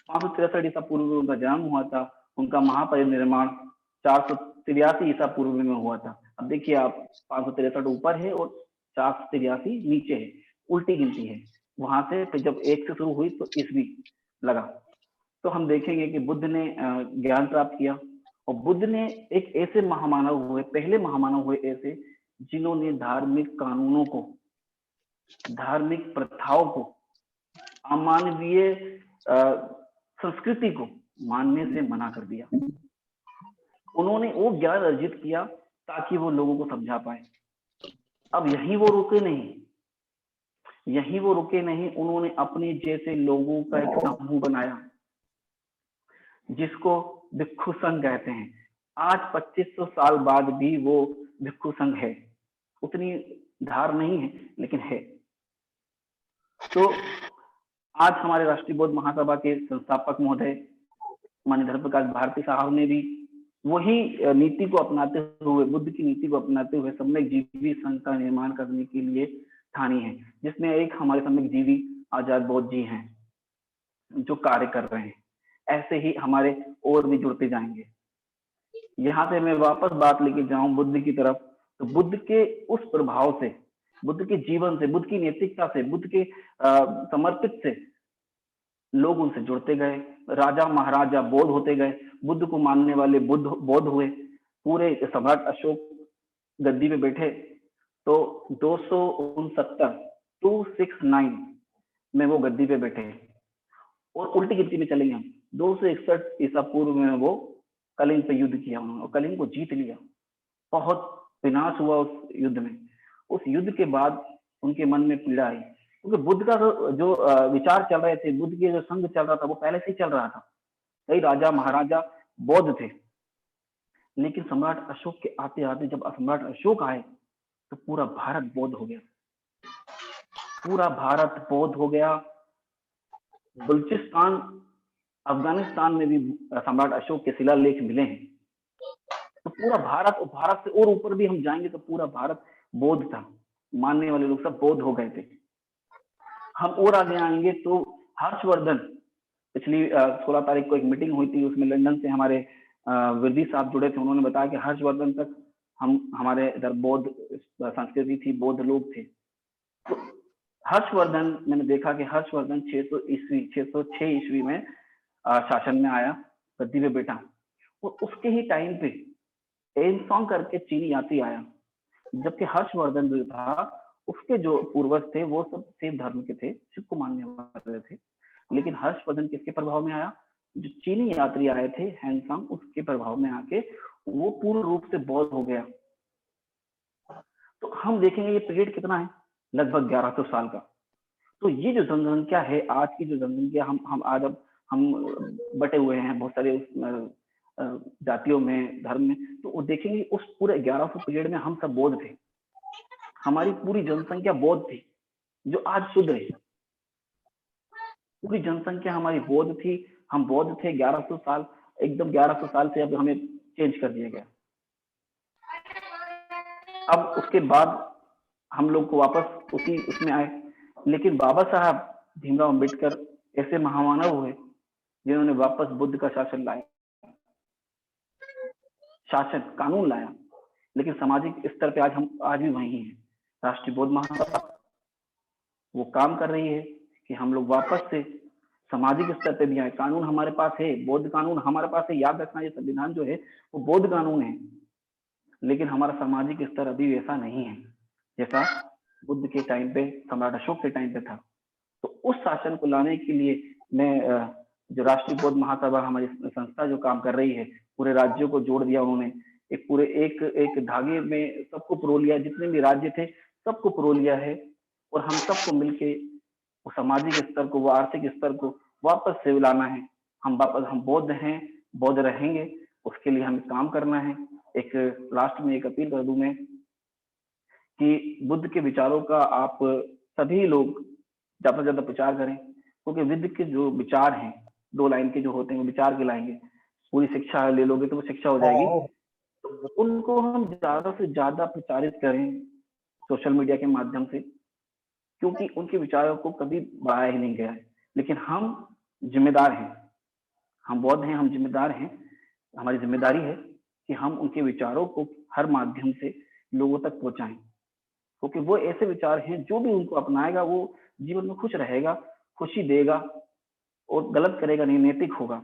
563 ईसा पूर्व में उनका जन्म हुआ था। उनका महापरिनिर्वाण 483 ईसा पूर्व में हुआ था। अब देखिए आप, 563 ऊपर है और 483 नीचे है, उल्टी गिनती है। वहां से फिर जब 1 से शुरू हुई तो ईस्वी लगा। तो हम देखेंगे कि बुद्ध ने ज्ञान प्राप्त किया, और बुद्ध ने एक ऐसे महामानव हुए, पहले महामानव हुए ऐसे, जिन्होंने धार्मिक कानूनों को, धार्मिक प्रथाओं को, अमानवीय संस्कृति को मानने से मना कर दिया। उन्होंने वो ज्ञान अर्जित किया ताकि वो लोगों को समझा पाए। अब यहीं वो रुके नहीं, उन्होंने अपने जैसे लोगों का एक समूह बनाया जिसको भिक्षु संघ कहते हैं। आज 2500 साल बाद भी वो भिक्षु संघ है, उतनी धार नहीं है लेकिन है। तो आज हमारे राष्ट्रीय बौद्ध महासभा के संस्थापक महोदय माननीय धर्म प्रकाश भारती साहब ने भी वही नीति को अपनाते हुए, बुद्ध की नीति को अपनाते हुए सम्यक जीवी संघ का निर्माण करने के लिए ठानी है, जिसमें एक हमारे सम्यक जीवी आजाद बौद्ध जी हैं जो कार्य कर रहे हैं। ऐसे ही हमारे और भी जुड़ते जाएंगे। यहाँ से मैं वापस बात लेके जाऊं बुद्ध की तरफ, तो बुद्ध के उस प्रभाव से, बुद्ध के जीवन से, बुद्ध की नैतिकता से, बुद्ध के समर्पित से लोग उनसे जुड़ते गए। राजा महाराजा बौद्ध होते गए, बुद्ध को मानने वाले बौद्ध हुए। पूरे सम्राट अशोक गद्दी पे बैठे तो 269 में वो गद्दी पे बैठे, और उल्टी गिनती में चलेंगे हम, 261 ईसा पूर्व में वो कलिंग पे युद्ध किया उन्होंने, और कलिंग को जीत लिया। बहुत विनाश हुआ उस युद्ध में। उस युद्ध के बाद उनके मन में पीड़ा आई, क्योंकि बुद्ध का जो विचार चल रहे थे, बुद्ध के जो संघ चल रहा था वो पहले से ही चल रहा था। कई राजा महाराजा बौद्ध थे, लेकिन सम्राट अशोक के आते आते जब सम्राट अशोक आए तो पूरा भारत बौद्ध हो गया, पूरा भारत बौद्ध हो गया। बलूचिस्तान, अफगानिस्तान में भी सम्राट अशोक के शिलालेख मिले हैं। तो पूरा भारत, और भारत से और ऊपर भी हम जाएंगे तो पूरा भारत बौद्ध था, मानने वाले लोग सब बौद्ध हो गए थे। हम और आगे आएंगे तो हर्षवर्धन, पिछली 16 तारीख को एक मीटिंग हुई थी, उसमें लंदन से हमारे विरदी साहब जुड़े थे। उन्होंने बताया कि हर्षवर्धन तक हमारे इधर बौद्ध संस्कृति थी, बौद्ध लोग थे। तो हर्षवर्धन, मैंने देखा कि हर्षवर्धन 606 ईस्वी में शासन में आया, गद्दी पे बैठा, और उसके ही टाइम पे एनसोंग करके चीनी यात्री आया। जबकि हर्षवर्धन जो था, उसके जो पूर्वज थे वो सब सिख धर्म के थे, शिव को मानने वाले थे। लेकिन हर्षवर्धन किसके प्रभाव में आया? जो चीनी यात्री आए थे हैंसोंग, उसके प्रभाव में आके वो पूर्ण रूप से बौद्ध हो गया। तो हम देखेंगे ये पीरियड कितना है, लगभग 1100 साल का। तो ये जो जनसंख्या है, आज की जो जनसंख्या, हम बटे हुए हैं बहुत सारे जातियों में, धर्म में, तो वो देखेंगे उस पूरे 1100 पीरियड में हम सब बौद्ध थे। हमारी पूरी जनसंख्या बौद्ध थी, जो आज शूद्र है। पूरी जनसंख्या हमारी बौद्ध थी, हम बौद्ध थे 1100 साल, एकदम 1100 साल से अब हमें चेंज कर दिया गया। अब उसके बाद हम लोग को वापस उसमें आए। लेकिन बाबा साहब भीमराव अंबेडकर ऐसे महामानव हुए जिन्होंने वापस बुद्ध का शासन लाया, शासन कानून लाया। लेकिन सामाजिक स्तर पे आज भी वही हैं। राष्ट्रीय बौद्ध महासभा वो काम कर रही है कि हम लोग वापस से सामाजिक स्तर पे भी आए। कानून हमारे पास है, बौद्ध कानून हमारे पास है। याद रखना, ये संविधान जो है वो बौद्ध कानून है, लेकिन हमारा सामाजिक स्तर अभी वैसा नहीं है जैसा बुद्ध के टाइम पे, सम्राट अशोक के टाइम पे था। तो उस शासन को लाने के लिए मैं जो राष्ट्रीय बौद्ध महासभा हमारी संस्था जो काम कर रही है, पूरे राज्यों को जोड़ दिया उन्होंने, एक पूरे एक धागे में सबको पिरो लिया, जितने भी राज्य थे सबको पिरो लिया है। और हम सबको मिलके वो सामाजिक स्तर को, वो आर्थिक स्तर को वापस से लाना है। हम बौद्ध हैं, बौद्ध रहेंगे, उसके लिए हमें काम करना है। एक लास्ट में एक अपील कर दूं मैं कि बुद्ध के विचारों का आप सभी लोग ज्यादा से ज्यादा प्रचार करें, क्योंकि बुद्ध के जो विचार हैं 2 लाइन के जो होते हैं वो विचार कहलाएंगे। पूरी शिक्षा ले लोगे तो वो शिक्षा हो जाएगी। तो उनको हम ज्यादा से ज्यादा प्रचारित करें सोशल मीडिया के माध्यम से, क्योंकि उनके विचारों को कभी बढ़ाया ही नहीं गया है। लेकिन हम जिम्मेदार हैं, हम बौद्ध हैं, हम जिम्मेदार हैं। हमारी जिम्मेदारी है कि हम उनके विचारों को हर माध्यम से लोगों तक पहुंचाएं, क्योंकि वो ऐसे विचार हैं जो भी उनको अपनाएगा वो जीवन में खुश रहेगा, खुशी देगा और गलत करेगा नहीं, नैतिक होगा।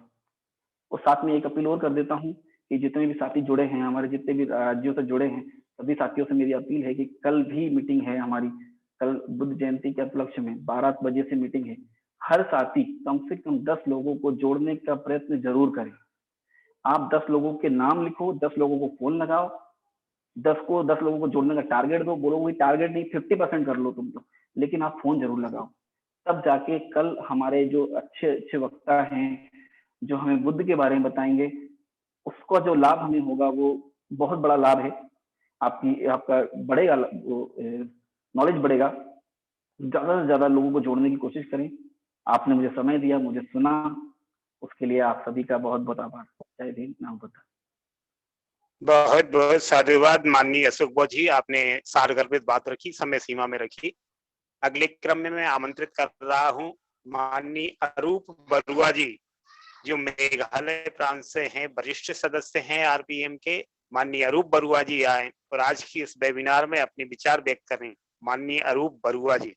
और साथ में एक अपील और कर देता हूँ कि जितने भी साथी जुड़े हैं, हमारे जितने भी राज्यों से जुड़े हैं, सभी साथियों से मेरी अपील है कि कल भी मीटिंग है हमारी। कल बुद्ध जयंती के उपलक्ष्य में 12 बजे से मीटिंग है। हर साथी कम से कम 10 लोगों को जोड़ने का प्रयत्न जरूर करें। आप 10 लोगों के नाम लिखो, 10 लोगों को फोन लगाओ, 10 लोगों को जोड़ने का टारगेट दो। बोलो वही टारगेट नहीं, 50% कर लो तुम तो, लेकिन आप फोन जरूर लगाओ। तब जाके कल हमारे जो अच्छे अच्छे वक्ता हैं जो हमें बुद्ध के बारे में बताएंगे, उसका जो लाभ हमें होगा वो बहुत बड़ा लाभ है। आपका बढ़ेगा, नॉलेज बढ़ेगा। ज्यादा से ज्यादा लोगों को जोड़ने की कोशिश करें। आपने मुझे समय दिया, मुझे सुना, उसके लिए आप सभी का बहुत बहुत आभार। जय हिंद, नाम बुद्ध। बहुत बहुत साधुवाद माननीय अशोक बौद्ध जी, आपने सारगर्भित बात रखी, समय सीमा में रखी। अगले क्रम में मैं आमंत्रित कर रहा हूं माननीय अरूप बरुआ जी, जो मेघालय प्रांत से हैं, वरिष्ठ सदस्य हैं आरपीएम के। माननीय अरूप बरुआ जी आए और आज की इस वेबिनार में अपने विचार व्यक्त करें। माननीय अरूप बरुआ जी।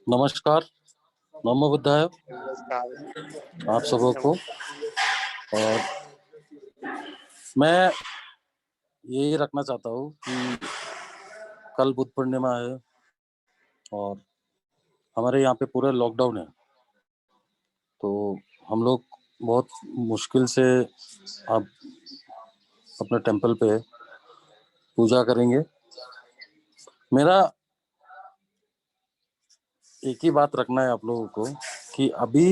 नमस्कार, नमो बुद्धाय आप सबों को। और मैं यही रखना चाहता हूँ कि कल बुद्ध पूर्णिमा है और हमारे यहाँ पे पूरा लॉकडाउन है, तो हम लोग बहुत मुश्किल से अब अपने टेंपल पे पूजा करेंगे। मेरा एक ही बात रखना है आप लोगों को कि अभी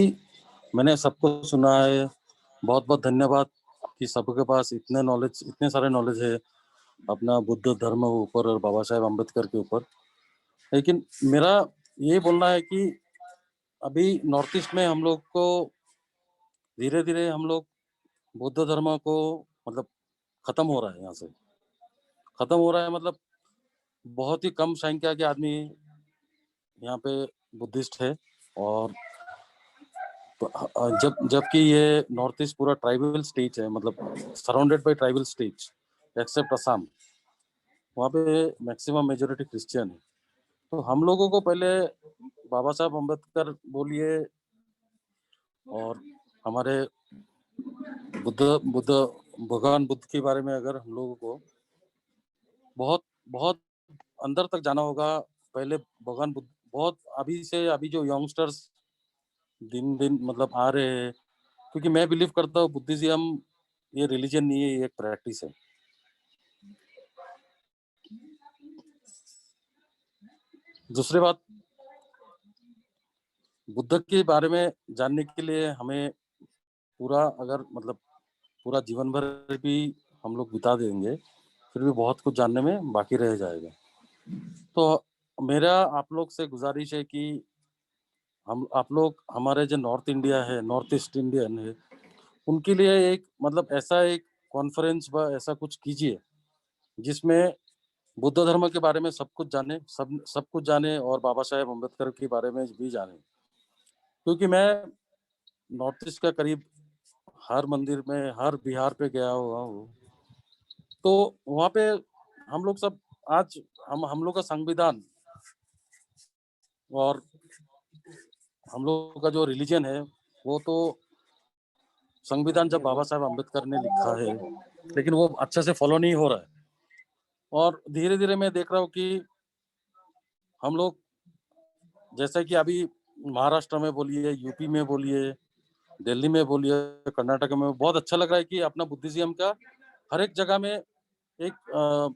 मैंने सबको सुना है, बहुत बहुत धन्यवाद कि सबके पास इतने सारे नॉलेज है अपना बुद्ध धर्म ऊपर और बाबा साहेब अम्बेडकर के ऊपर। लेकिन मेरा ये बोलना है कि अभी नॉर्थ ईस्ट में हम लोग को धीरे धीरे हम लोग बुद्ध धर्म को मतलब खत्म हो रहा है, यहाँ से खत्म हो रहा है। मतलब बहुत ही कम संख्या के आदमी यहाँ पे बुद्धिस्ट है। और जबकि ये नॉर्थ ईस्ट पूरा ट्राइबल स्टेट है, मतलब surrounded by tribal states except Assam, वहाँ पे मैक्सिमम मेजोरिटी क्रिश्चियन है। तो हम लोगों को पहले बाबा साहब अम्बेडकर बोलिए और हमारे भगवान बुद्ध के बारे में अगर हम लोगों को बहुत बहुत अंदर तक जाना होगा, पहले भगवान बुद्ध बहुत अभी जो यंगस्टर्स दिन दिन मतलब आ रहे हैं, क्योंकि मैं बिलीव करता हूँ बुद्धिज्म ये रिलीजन नहीं है, ये एक प्रैक्टिस है। दूसरी बात, बुद्ध के बारे में जानने के लिए हमें पूरा जीवन भर भी हम लोग बिता देंगे, फिर भी बहुत कुछ जानने में बाकी रह जाएगा। तो मेरा आप लोग से गुजारिश है कि आप लोग हमारे जो नॉर्थ इंडिया है, नॉर्थ ईस्ट इंडियन है, उनके लिए एक मतलब ऐसा एक कॉन्फ्रेंस व ऐसा कुछ कीजिए जिसमें बुद्ध धर्म के बारे में सब कुछ जाने और बाबा साहेब अम्बेडकर के बारे में भी जाने। क्योंकि मैं नॉर्थ ईस्ट का करीब हर मंदिर में, हर बिहार पे गया हुआ हूँ, तो वहाँ पे हम लोग सब आज हम लोग का संविधान और हम लोग का जो रिलीजन है वो तो संविधान जब बाबा साहब अम्बेडकर ने लिखा है, लेकिन वो अच्छे से फॉलो नहीं हो रहा है। और धीरे धीरे मैं देख रहा हूँ कि हम लोग जैसे कि अभी महाराष्ट्र में बोलिए, यूपी में बोलिए, दिल्ली में बोलिए, कर्नाटक में, बहुत अच्छा लग रहा है कि अपना बुद्धिज्म का हर एक जगह में एक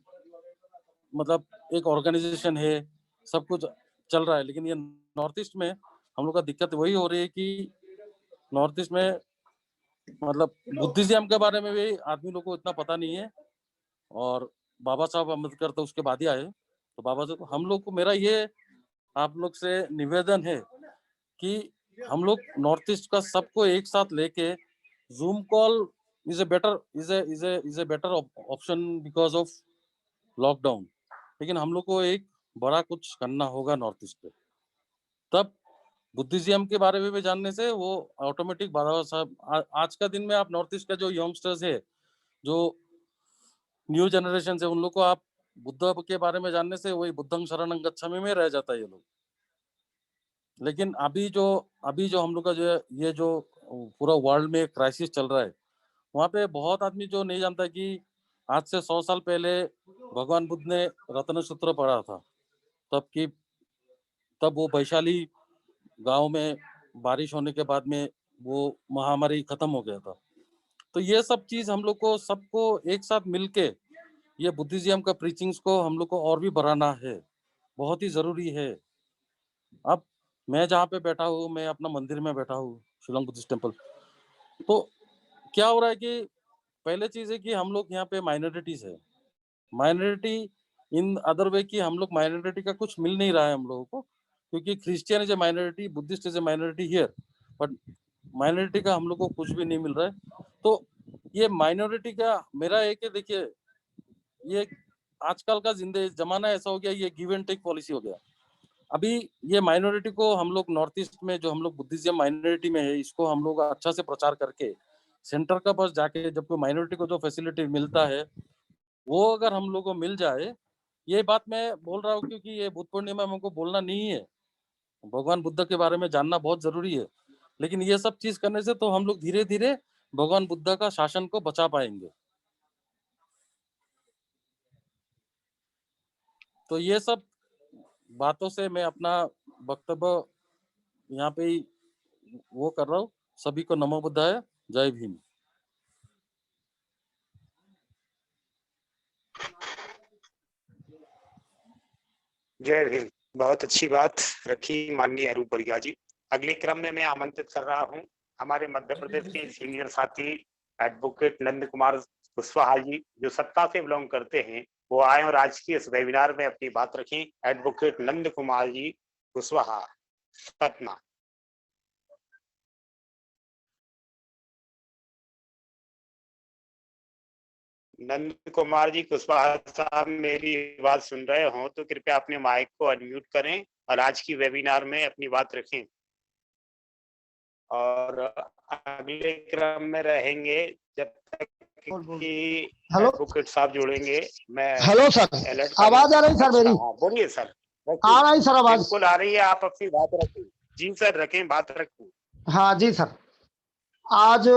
मतलब एक ऑर्गेनाइजेशन है, सब कुछ चल रहा है। लेकिन ये नॉर्थ ईस्ट में हम लोग का दिक्कत वही हो रही है कि नॉर्थ ईस्ट में मतलब बुद्धिज्म के बारे में भी आदमी लोग को इतना पता नहीं है। और बाबा साहब अम्बेडकर तो उसके बाद ही आए, तो बाबा साहब हम लोग को, मेरा ये आप लोग से निवेदन है कि हम लोग नॉर्थ ईस्ट का सबको एक साथ लेके zoom call is a better option because of lockdown. लेकिन हम लोग को एक बड़ा कुछ करना होगा नॉर्थ ईस्ट पे, तब बुद्धिज्म के बारे में भी जानने से वो ऑटोमेटिक बाबा साहब आज का दिन में आप नॉर्थ ईस्ट का जो यंगस्टर्स है, जो न्यू जनरेशन है, उन लोग को आप बुद्ध के बारे में जानने से वही बुद्धं शरणं गच्छामि में रह जाता है ये लोग। लेकिन अभी जो हम लोग का जो ये जो पूरा वर्ल्ड में क्राइसिस चल रहा है, वहाँ पे बहुत आदमी जो नहीं जानता कि आज से 100 साल पहले भगवान बुद्ध ने रत्न सूत्र पढ़ा था, तब वो वैशाली गांव में बारिश होने के बाद में वो महामारी खत्म हो गया था। तो ये सब चीज हम लोग को सबको एक साथ मिलके ये बुद्धिज्म का प्रीचिंग्स को हम लोग को और भी बढ़ाना है, बहुत ही जरूरी है। अब मैं जहाँ पे बैठा हूँ, मैं अपना मंदिर में बैठा हूँ, शिलोंग बुद्धिस्ट टेम्पल। तो क्या हो रहा है कि पहले चीज है कि हम लोग यहाँ पे माइनॉरिटीज है, माइनॉरिटी इन अदर वे की हम लोग माइनॉरिटी का कुछ मिल नहीं रहा है हम लोगों को, क्योंकि Christian is a minority, Buddhist is a minority here, but minority का हम लोग को कुछ भी नहीं मिल रहा है। तो ये माइनॉरिटी का मेरा एक है, देखिए ये आजकल का जमाना ऐसा हो गया, ये गिव एंड टेक पॉलिसी हो गया। अभी ये माइनॉरिटी को हम लोग नॉर्थ ईस्ट में जो हम लोग बुद्धिज्म माइनॉरिटी में है, इसको हम लोग अच्छा से प्रचार करके सेंटर का पास जाके जब कोई माइनॉरिटी को जो फैसिलिटी मिलता है वो अगर हम लोग को मिल जाए, ये बात मैं बोल रहा हूँ क्योंकि ये बुद्ध पूर्णिमा में हमको बोलना नहीं है, भगवान बुद्ध के बारे में जानना बहुत जरूरी है। लेकिन ये सब चीज करने से तो हम लोग धीरे धीरे भगवान बुद्ध का शासन को बचा पाएंगे। तो ये सब बातों से मैं अपना वक्तव्य यहाँ पे ही वो कर रहा हूँ। सभी को नमो बुद्धाय, जय भीम। जय भीम। बहुत अच्छी बात रखी माननीय अरूप बरिया जी। अगले क्रम में मैं आमंत्रित कर रहा हूं हमारे मध्य प्रदेश के सीनियर साथी एडवोकेट नंद कुमार कुशवाहा जी, जो सत्ता से बिलोंग करते हैं, वो आए और आज की इस वेबिनार में अपनी बात रखें। एडवोकेट नंद कुमार जी कुशवाहा, सतना। नंद कुमार जी कुशवाहा साहब मेरी बात सुन रहे हो तो कृपया अपने माइक को अनम्यूट करें और आज की वेबिनार में अपनी बात रखें। और अगले क्रम में रहेंगे जब तक कि एडवोकेट साहब जुड़ेंगे। मैं हेलो सर, आवाज आ रही सर मेरी? बोलिए सर। आ रही सर आवाज? बिल्कुल आ रही है, आप अपनी बात रखें। जी सर, रखें, बात रखें। हाँ जी सर, आज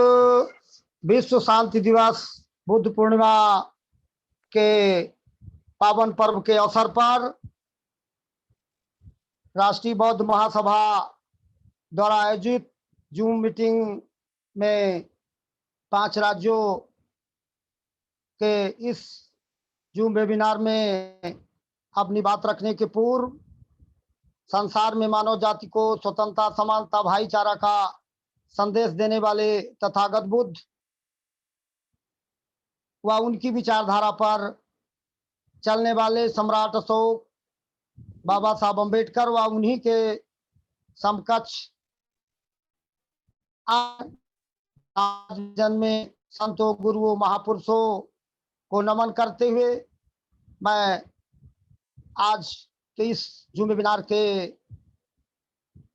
विश्व शांति दिवस बुद्ध पूर्णिमा के पावन पर्व के अवसर पर राष्ट्रीय बौद्ध महासभा द्वारा आयोजित जूम मीटिंग में 5 राज्यों के इस जूम वेबिनार में अपनी बात रखने के पूर्व संसार में मानव जाति को स्वतंत्रता, समानता, भाईचारा का संदेश देने वाले तथागत बुद्ध व उनकी विचारधारा पर चलने वाले सम्राट अशोक, बाबा साहब अम्बेडकर व उन्हीं के समकक्ष जन्मे संतों, गुरुओं, महापुरुषों को नमन करते हुए मैं आज के इस जूम वेबिनार के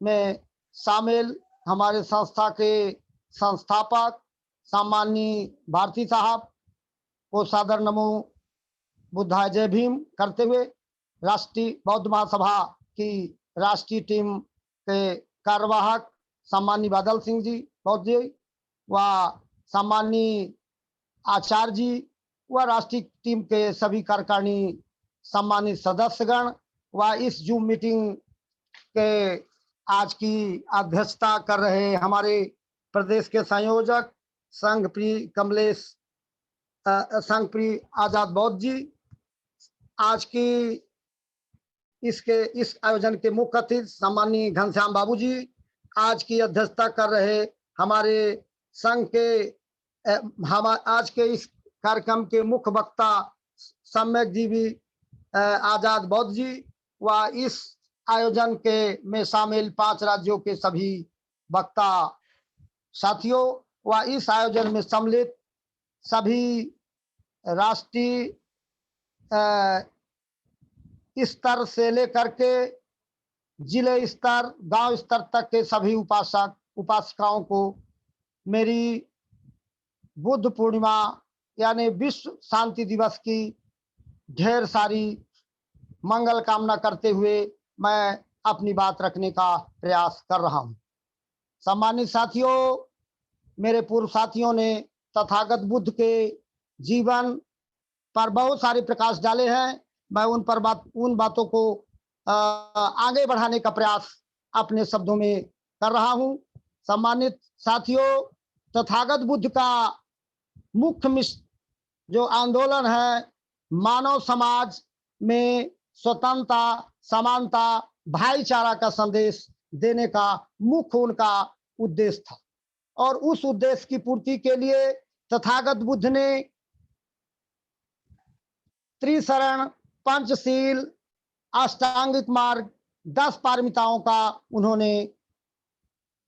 में शामिल हमारे संस्था के संस्थापक सम्माननीय भारती साहब को सादर नमो बुद्धाय जय भीम करते हुए राष्ट्रीय बौद्ध महासभा की राष्ट्रीय टीम के कार्यवाहक सम्मानीय बादल सिंह जी बौद्ध जी व सम्मानीय आचार्य जी व राष्ट्रीय टीम के सभी कार्यकारिणी सम्मानित सदस्यगण व इस जूम मीटिंग के आज की अध्यक्षता कर रहे हमारे प्रदेश के संयोजक संघप्रिय आजाद बौद्ध जी, आज की इस आयोजन के मुख्य अतिथि सम्मानीय घनश्याम बाबू जी, आज की अध्यक्षता कर रहे हमारे संघ के आज के इस कार्यक्रम के मुख्य वक्ता सम्यक जी भी आजाद बौद्ध जी व इस आयोजन के में शामिल 5 राज्यों के सभी वक्ता साथियों व इस आयोजन में सम्मिलित सभी राष्ट्रीय स्तर से लेकर के जिले स्तर गांव स्तर तक के सभी उपासक उपासिकाओं को मेरी बुद्ध पूर्णिमा यानी विश्व शांति दिवस की ढेर सारी मंगल कामना करते हुए मैं अपनी बात रखने का प्रयास कर रहा हूं। सम्मानित साथियों, मेरे पूर्व साथियों ने तथागत बुद्ध के जीवन पर बहुत सारे प्रकाश डाले हैं। मैं उन बातों को आगे बढ़ाने का प्रयास अपने शब्दों में कर रहा हूं। सम्मानित साथियों, तथागत बुद्ध का मुख्य जो आंदोलन है, मानव समाज में स्वतंत्रता, समानता, भाईचारा का संदेश देने का मुख्य उनका उद्देश्य था और उस उद्देश्य की पूर्ति के लिए तथागत बुद्ध ने त्रिशरण, पंचशील, अष्टांगिक मार्ग, 10 पारमिताओं का उन्होंने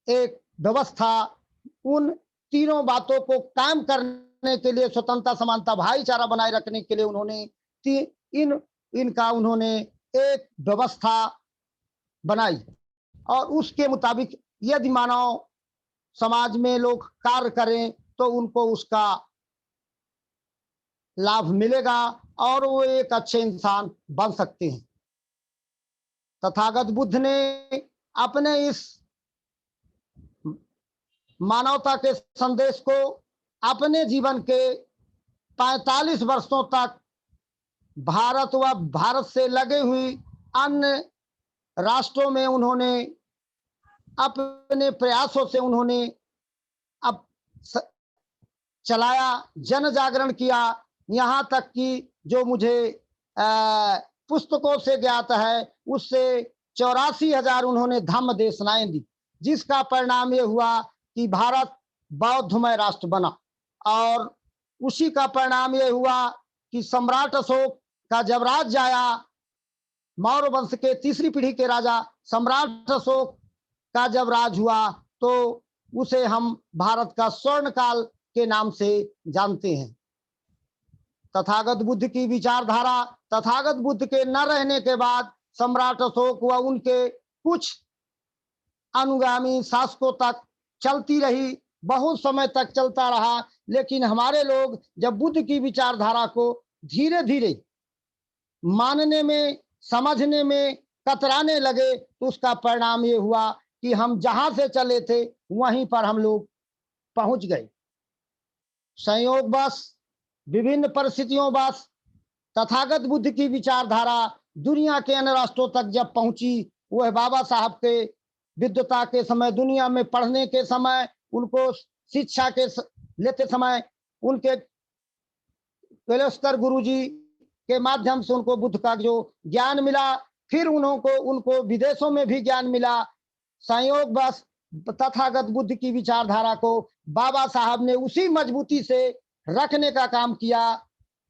एक व्यवस्था, उन तीनों बातों को कायम करने के लिए, स्वतंत्रता, समानता, भाईचारा बनाए रखने के लिए उन्होंने इनका उन्होंने एक व्यवस्था बनाई और उसके मुताबिक यदि मानव समाज में लोग कार्य करें तो उनको उसका लाभ मिलेगा और वो एक अच्छे इंसान बन सकते हैं। तथागत बुद्ध ने अपने इस मानवता के संदेश को अपने जीवन के 45 वर्षों तक भारत व भारत से लगे हुई अन्य राष्ट्रों में उन्होंने अपने प्रयासों से उन्होंने अब चलाया, जन जागरण किया। यहाँ तक कि जो मुझे पुस्तकों से ज्ञात है उससे 84,000 उन्होंने धम्म देशनाएं दी, जिसका परिणाम ये हुआ कि भारत बौद्धमय राष्ट्र बना और उसी का परिणाम ये हुआ कि सम्राट अशोक का जब राज्य आया, मौर्य वंश के 3री पीढ़ी के राजा सम्राट अशोक का जब राज हुआ तो उसे हम भारत का स्वर्ण काल के नाम से जानते हैं। तथागत बुद्ध की विचारधारा तथागत बुद्ध के न रहने के बाद सम्राट अशोक व उनके कुछ अनुगामी शासकों तक चलती रही, बहुत समय तक चलता रहा। लेकिन हमारे लोग जब बुद्ध की विचारधारा को धीरे धीरे मानने में, समझने में कतराने लगे तो उसका परिणाम ये हुआ कि हम जहां से चले थे वहीं पर हम लोग पहुंच गए। संयोगवश, विभिन्न परिस्थितियों वश तथागत बुद्ध की विचारधारा दुनिया के अन्य राष्ट्रों तक जब पहुंची, वह बाबा साहब के विद्वता के समय, दुनिया में पढ़ने के समय, उनको शिक्षा के लेते समय, उनके वेलेस्कर गुरुजी के माध्यम से उनको बुद्ध का जो ज्ञान मिला, फिर उनको विदेशों में भी ज्ञान मिला। संयोगवश तथागत बुद्ध की विचारधारा को बाबा साहब ने उसी मजबूती से रखने का काम किया।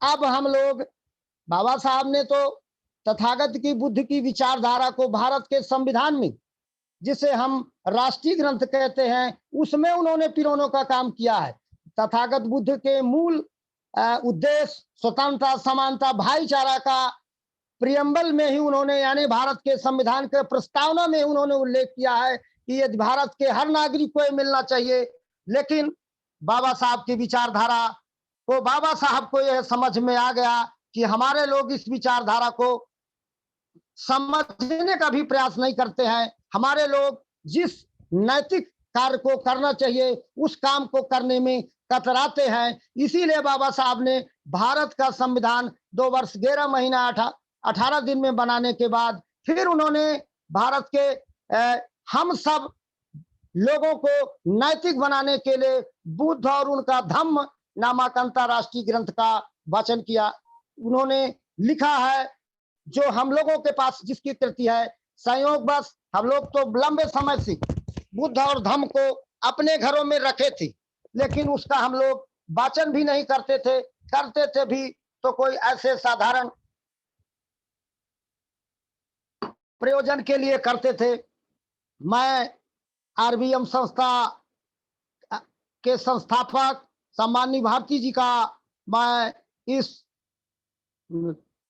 अब हम लोग, बाबा साहब ने तो तथागत की बुद्ध की विचारधारा को भारत के संविधान में, जिसे हम राष्ट्रीय ग्रंथ कहते हैं, उसमें उन्होंने पिरोने का काम किया है। तथागत बुद्ध के मूल उद्देश्य स्वतंत्रता, समानता, भाईचारा का प्रियम्बल में ही उन्होंने, यानी भारत के संविधान के प्रस्तावना में उन्होंने उल्लेख किया है कि ये भारत के हर नागरिक को मिलना चाहिए। लेकिन बाबा साहब की विचारधारा को, बाबा साहब को यह समझ में आ गया कि हमारे लोग इस विचारधारा को समझने का भी प्रयास नहीं करते हैं। हमारे लोग जिस नैतिक कार्य को करना चाहिए उस काम को करने में कतराते हैं। इसीलिए बाबा साहब ने भारत का संविधान 2 वर्ष 11 महीना 18 दिन में बनाने के बाद फिर उन्होंने भारत के हम सब लोगों को नैतिक बनाने के लिए बुद्ध और उनका धम्म नामक अंतरराष्ट्रीय ग्रंथ का वाचन किया। उन्होंने लिखा है जो हम लोगों के पास जिसकी कृति है, संयोगवश हम लोग तो लंबे समय से बुद्ध और धम्म को अपने घरों में रखे थे, लेकिन उसका हम लोग वाचन भी नहीं करते थे भी तो कोई ऐसे साधारण प्रयोजन के लिए करते थे। मैं आरबीएम संस्था के संस्थापक सम्माननीय भारती जी का मैं इस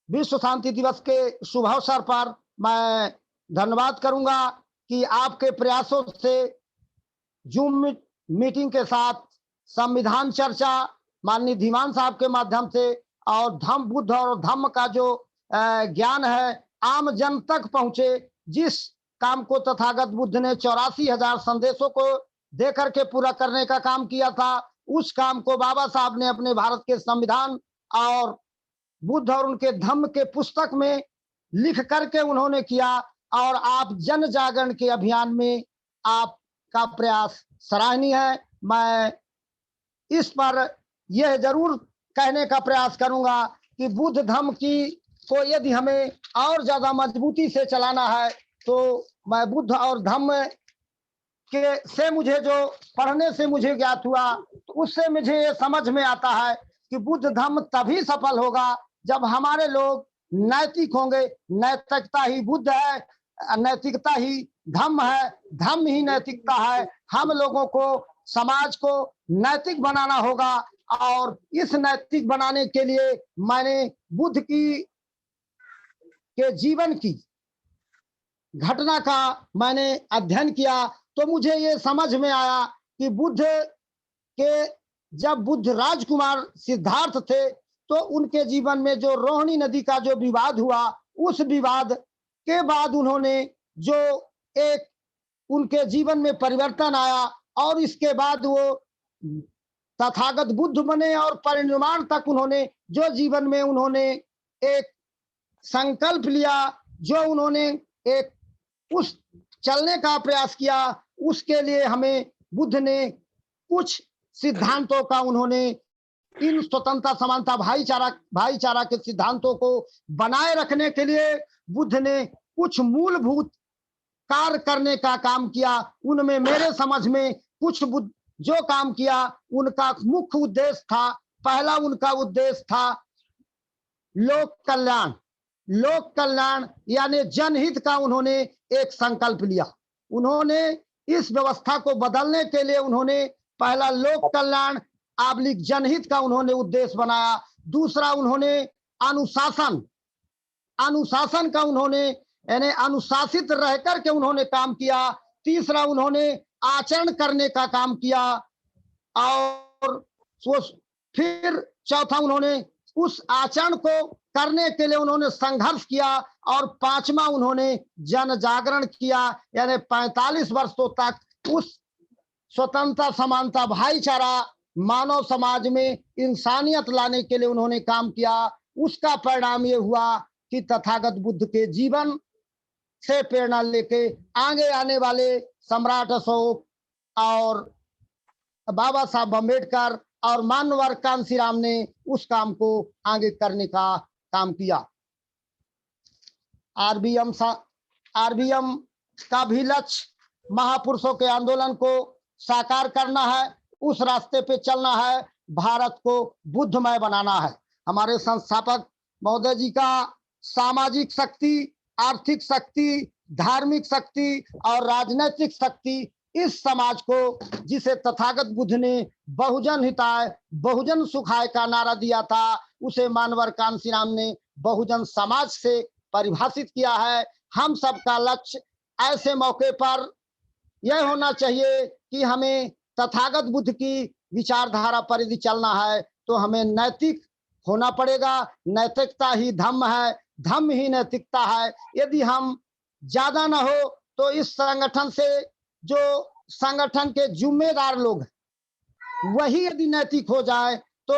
विश्व शांति दिवस के शुभ अवसर पर मैं धन्यवाद करूंगा कि आपके प्रयासों से जूम मीटिंग के साथ संविधान चर्चा माननीय धीमान साहब के माध्यम से और धम्म बुद्ध और धम्म का जो ज्ञान है आम जन तक पहुंचे। जिस काम को तथागत बुद्ध ने 84,000 संदेशों को दे करके पूरा करने का काम किया था, उस काम को बाबा साहब ने अपने भारत के संविधान और बुद्ध और उनके धम्म के पुस्तक में लिख करके उन्होंने किया। और आप जन जागरण के अभियान में आपका प्रयास सराहनीय है। मैं इस पर यह जरूर कहने का प्रयास करूंगा कि बुद्ध धम्म की को यदि हमें और ज्यादा मजबूती से चलाना है तो मैं बुद्ध और धम्म के से मुझे जो पढ़ने से मुझे ज्ञात हुआ तो उससे मुझे ये समझ में आता है कि बुद्ध धम्म तभी सफल होगा जब हमारे लोग नैतिक होंगे। नैतिकता ही बुद्ध है, नैतिकता ही धम्म है, धम्म ही नैतिकता है। हम लोगों को समाज को नैतिक बनाना होगा और इस नैतिक बनाने के लिए मैंने बुद्ध के जीवन की घटना का मैंने अध्ययन किया तो मुझे ये समझ में आया कि बुद्ध के जब बुद्ध राजकुमार सिद्धार्थ थे तो उनके जीवन में जो रोहिणी नदी का जो विवाद हुआ, उस विवाद के बाद उन्होंने जो एक उनके जीवन में परिवर्तन आया और इसके बाद वो तथागत बुद्ध बने और परिनिर्वाण तक उन्होंने जो जीवन में उन्होंने एक संकल्प लिया, जो उन्होंने एक उस चलने का प्रयास किया, उसके लिए हमें बुद्ध ने कुछ सिद्धांतों का उन्होंने इन स्वतंत्रता समानता भाईचारा के सिद्धांतों को बनाए रखने के लिए बुद्ध ने कुछ मूलभूत कार्य करने का काम किया। उनमें मेरे समझ में कुछ बुद्ध जो काम किया उनका मुख्य उद्देश्य था, पहला उनका उद्देश्य था लोक कल्याण यानी जनहित का उन्होंने एक संकल्प लिया। उन्होंने इस व्यवस्था को बदलने के लिए उन्होंने पहला लोक कल्याण आबलिक जनहित का उन्होंने उद्देश्य बनाया। दूसरा उन्होंने अनुशासन का उन्होंने यानी अनुशासित रह करके उन्होंने काम किया। तीसरा उन्होंने आचरण करने का काम किया और फिर चौथा उन्होंने उस आचरण को करने के लिए उन्होंने संघर्ष किया और पांचवा उन्होंने जन जागरण किया यानी 45 वर्षों तक उस स्वतंत्रता समानता भाईचारा मानव समाज में इंसानियत लाने के लिए उन्होंने काम किया। उसका परिणाम ये हुआ कि तथागत बुद्ध के जीवन से प्रेरणा लेके आगे आने वाले सम्राट अशोक और बाबा साहब अम्बेडकर और मानवर कांशीराम ने उस काम को आगे करने का काम किया। आरबीएम का भी लक्ष्य महापुरुषों के आंदोलन को साकार करना है, उस रास्ते पे चलना है, भारत को बुद्धमय बनाना है। हमारे संस्थापक महोदय जी का सामाजिक शक्ति, आर्थिक शक्ति, धार्मिक शक्ति और राजनीतिक शक्ति इस समाज को जिसे तथागत बुद्ध ने बहुजन हिताय बहुजन सुखाय का नारा दिया था, उसे मानवर कांशीराम ने बहुजन समाज से परिभाषित किया है। हम सबका लक्ष्य ऐसे मौके पर यह होना चाहिए कि हमें तथागत बुद्ध की विचारधारा पर यदि चलना है तो हमें नैतिक होना पड़ेगा। नैतिकता ही धम्म है, धम्म ही नैतिकता है। यदि हम ज्यादा ना हो तो इस संगठन से जो संगठन के जिम्मेदार लोग हैं वही यदि नैतिक हो जाए तो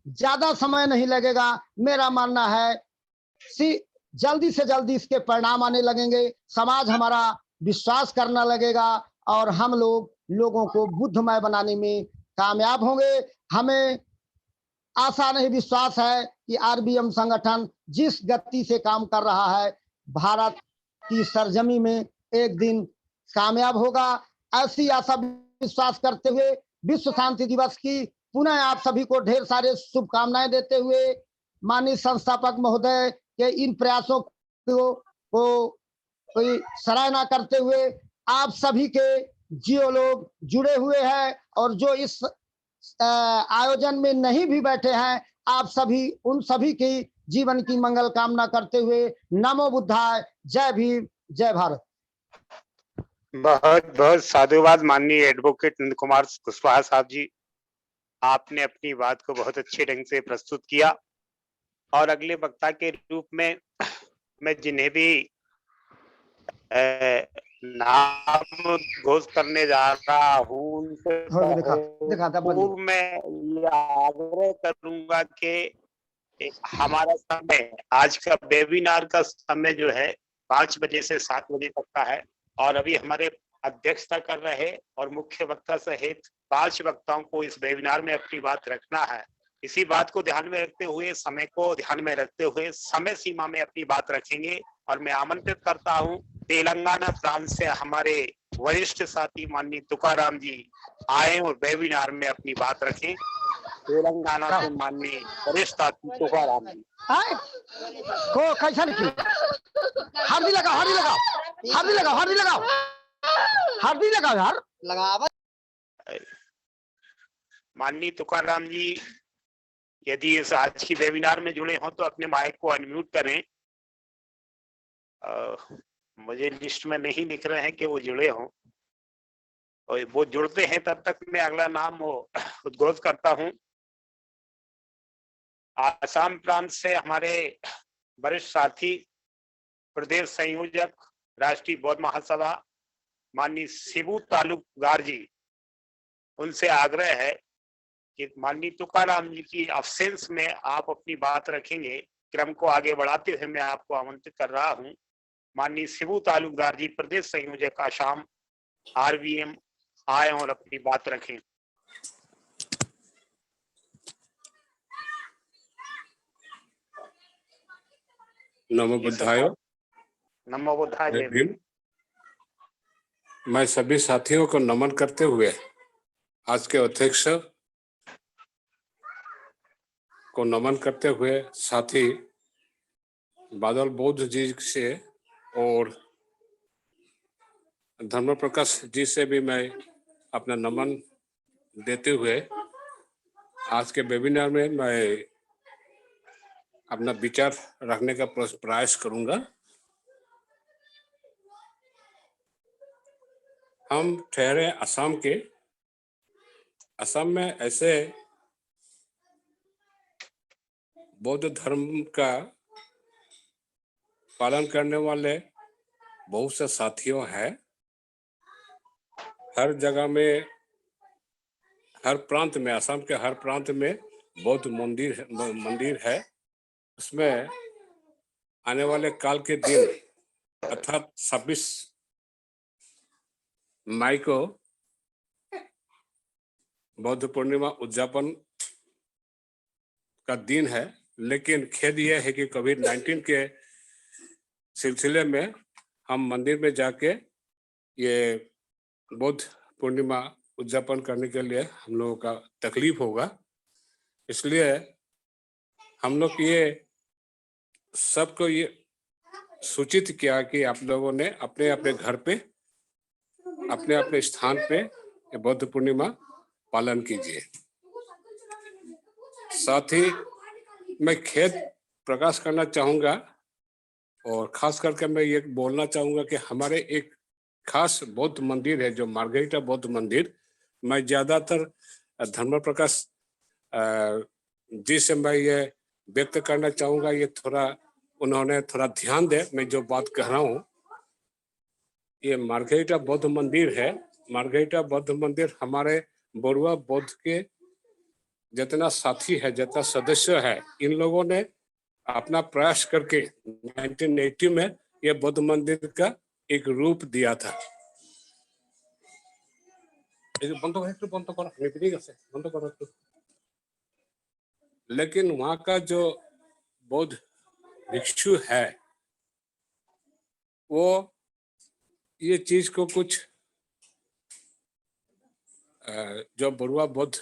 ज्यादा समय नहीं लगेगा। मेरा मानना है जल्दी से जल्दी इसके परिणाम आने लगेंगे, समाज हमारा विश्वास करना लगेगा और हम लोगों को बुद्धमय बनाने में कामयाब होंगे। हमें आशा नहीं विश्वास है कि आरबीएम संगठन जिस गति से काम कर रहा है भारत की सरजमी में एक दिन कामयाब होगा। ऐसी आशा विश्वास करते हुए विश्व शांति दिवस की पुनः आप सभी को ढेर सारे शुभकामनाएं देते हुए माननीय संस्थापक महोदय के इन प्रयासों को सराहना करते हुए आप सभी के जो लोग जुड़े हुए हैं और जो इस आयोजन में नहीं भी बैठे हैं, आप सभी उन सभी की जीवन की मंगल कामना करते हुए नमो बुद्धाय, जय भीम, जय भारत। बहुत बहुत साधुवाद माननीय एडवोकेट नंद कुमार कुशवाहा साहब जी, आपने अपनी बात को बहुत अच्छे ढंग से प्रस्तुत किया। और अगले वक्ता के रूप में मैं जिन्हें भी नाम घोष करने जा रहा हूँ पूर्व में ये आग्रह करूंगा कि हमारा समय, आज का वेबिनार का समय जो है 5 बजे से 7 बजे तक का है और अभी हमारे अध्यक्षता कर रहे और मुख्य वक्ता सहित 5 वक्ताओं को इस वेबिनार में अपनी बात रखना है। इसी बात को ध्यान में रखते हुए, समय को ध्यान में रखते हुए समय सीमा में अपनी बात रखेंगे। और मैं आमंत्रित करता हूं तेलंगाना प्रांत से हमारे वरिष्ठ साथी माननीय तुकाराम जी आए और वेबिनार में अपनी बात रखें। तेलंगाना से माननीय वरिष्ठ साथी तुकाराम जी को कैसा लिखी हल्दी लगाओ, हल्दी लगाओ, हल्दी लगाओ, हल्दी लगाओ, हल्दी लगाओ यार, लगाओ। माननीय तुकाराम जी यदि इस आज की वेबिनार में जुड़े हों तो अपने माइक को अनम्यूट करें। मुझे लिस्ट में नहीं लिख रहे हैं कि वो जुड़े हों, और वो जुड़ते हैं तब तक मैं अगला नाम उद्घोष करता हूं। आसाम प्रांत से हमारे वरिष्ठ साथी प्रदेश संयोजक राष्ट्रीय बौद्ध महासभा माननीय शिबू तालुकदार जी, उनसे आग्रह है कि माननीय तुकाराम जी की अब्सेंस में आप अपनी बात रखेंगे। क्रम को आगे बढ़ाते हुए मैं आपको आमंत्रित कर रहा हूं माननीय शिबू तालुकदार जी, प्रदेश संयोजक आसाम आरबीएम, आए और अपनी बात रखें। नमो बुद्धाय। नमो बुद्धाय। जय भीम। मैं सभी साथियों को नमन करते हुए आज के अध्यक्ष को नमन करते हुए साथी बादल बौद्ध जी से और धर्म प्रकाश जी से भी मैं अपना नमन देते हुए आज के वेबिनार में मैं अपना विचार रखने का प्रयास करूंगा। हम ठहरे असम के। असम में ऐसे बौद्ध धर्म का पालन करने वाले बहुत से साथियों हैं। हर जगह में, हर प्रांत में, असम के हर प्रांत में बौद्ध मंदिर है। उसमें आने वाले काल के दिन अर्थात 26 मई को बौद्ध पूर्णिमा उद्यापन का दिन है। लेकिन खेद यह है कि कोविड-19 के सिलसिले में हम मंदिर में जाके ये बौद्ध पूर्णिमा उद्यापन करने के लिए हम लोगों का तकलीफ होगा। इसलिए हम लोग ये सबको ये सूचित किया कि आप लोगों ने अपने अपने घर पे, अपने अपने स्थान पे बौद्ध पूर्णिमा पालन कीजिए। साथ ही मैं खेद प्रकाश करना चाहूँगा और खास करके मैं ये बोलना चाहूँगा कि हमारे एक खास बौद्ध मंदिर है जो मार्गरिटा बौद्ध मंदिर। मैं ज़्यादातर धर्म प्रकाश जी से मैं ये व्यक्त करना चाहूंगा, ये थोड़ा उन्होंने थोड़ा ध्यान दे मैं जो बात कह रहा हूँ। ये मार्गरेटा बौद्ध मंदिर है। मार्गरेटा बौद्ध मंदिर हमारे बरुआ बौद्ध के जितना साथी है, जितना सदस्य है, इन लोगों ने अपना प्रयास करके 1980 में ये बौद्ध मंदिर का एक रूप दिया था। लेकिन वहां का जो बौद्ध भिक्षु है वो ये चीज को कुछ जो बरुआ बौद्ध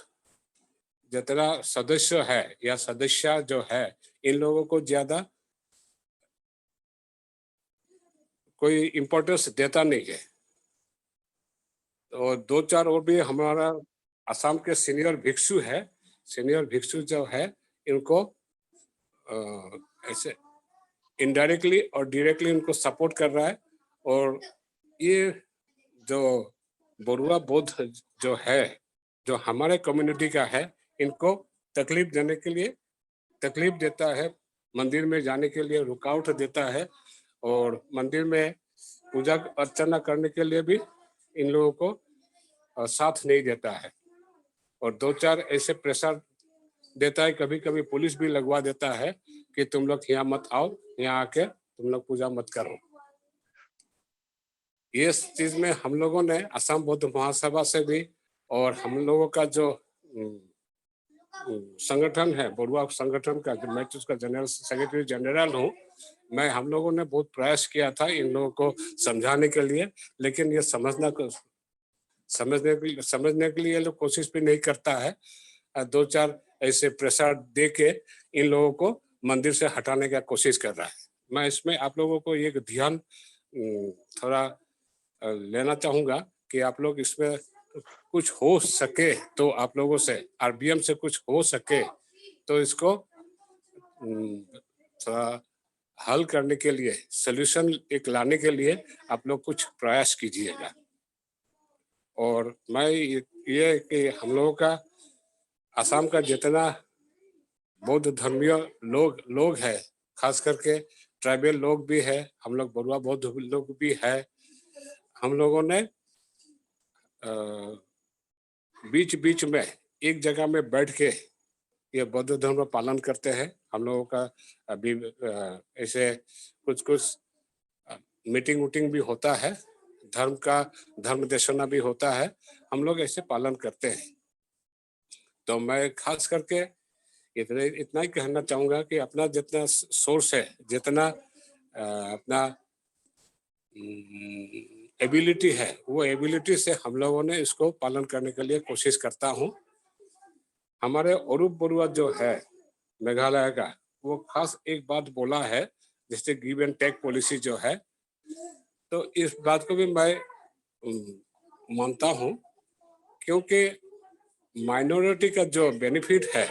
जितना सदस्य है या सदस्य जो है, इन लोगों को ज्यादा कोई इम्पोर्टेंस देता नहीं है। तो 2-4 और भी हमारा असम के सीनियर भिक्षु है, सीनियर भिक्षु जो है इनको ऐसे इनडायरेक्टली और डायरेक्टली इनको सपोर्ट कर रहा है। और ये जो बरुआ बौद्ध जो है, जो हमारे कम्युनिटी का है, इनको तकलीफ देने के लिए तकलीफ देता है, मंदिर में जाने के लिए रुकावट देता है और मंदिर में पूजा अर्चना करने के लिए भी इन लोगों को साथ नहीं देता है। और 2-4 ऐसे प्रेशर देता है, कभी कभी पुलिस भी लगवा देता है कि तुम लोग यहाँ मत आओ, यहाँ आके तुम लोग पूजा मत करो। ये चीज में हम लोगों ने असम बौद्ध महासभा से भी और हम लोगों का जो संगठन है, बरुआ संगठन का, जो मैं उसका जनरल सेक्रेटरी जनरल हूँ, मैं हम लोगों ने बहुत प्रयास किया था इन लोगों को समझाने के लिए, लेकिन ये समझने के लिए ये लोग कोशिश भी नहीं करता है। 2-4 ऐसे प्रेशर दे के इन लोगों को मंदिर से हटाने का कोशिश कर रहा है। मैं इसमें आप लोगों को एक ध्यान थोड़ा लेना चाहूंगा कि आप लोग इसमें कुछ हो सके तो आप लोगों से, आरबीएम से कुछ हो सके तो इसको थोड़ा हल करने के लिए, सॉल्यूशन एक लाने के लिए आप लोग कुछ प्रयास कीजिएगा। और मैं ये कि हम लोगों का असम का जितना बौद्ध धर्मीय लोग है, खास करके ट्राइबल लोग भी है, हम लोग बरुआ बौद्ध लोग भी है, हम लोगों ने बीच बीच में एक जगह में बैठ के ये बौद्ध धर्म पालन करते हैं। हम लोगों का अभी ऐसे कुछ मीटिंग वूटिंग भी होता है, धर्म देशना भी होता है, हम लोग ऐसे पालन करते हैं। तो मैं खास करके इतना ही कहना चाहूंगा कि अपना जितना सोर्स है, जितना अपना एबिलिटी है, वो एबिलिटी से हम लोगों ने इसको पालन करने के लिए कोशिश करता हूँ। हमारे अरूप बरुआ जो है मेघालय का, वो खास एक बात बोला है, जैसे गिव एंड टेक पॉलिसी जो है, तो इस बात को भी मैं मानता हूँ, क्योंकि माइनॉरिटी का जो बेनिफिट है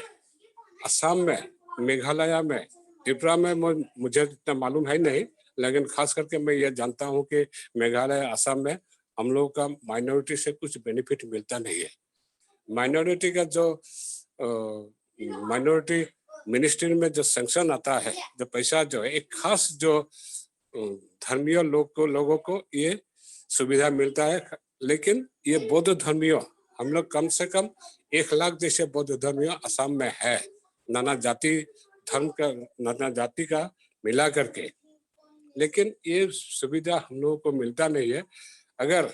असम में, मेघालय में, त्रिपुरा में मुझे इतना मालूम है नहीं, लेकिन खास करके मैं ये जानता हूँ कि मेघालय, असम में हम लोग का माइनॉरिटी से कुछ बेनिफिट मिलता नहीं है। माइनॉरिटी का जो माइनॉरिटी मिनिस्ट्री में जो सैंक्शन आता है, जो पैसा जो है, एक खास जो धर्मीय लोगों को ये सुविधा मिलता है। लेकिन ये बौद्ध धर्मीय हम लोग कम से कम 1 लाख जैसे बौद्ध धर्मीय असम में है, नाना जाति का मिला करके, लेकिन ये सुविधा हम लोगों को मिलता नहीं है। अगर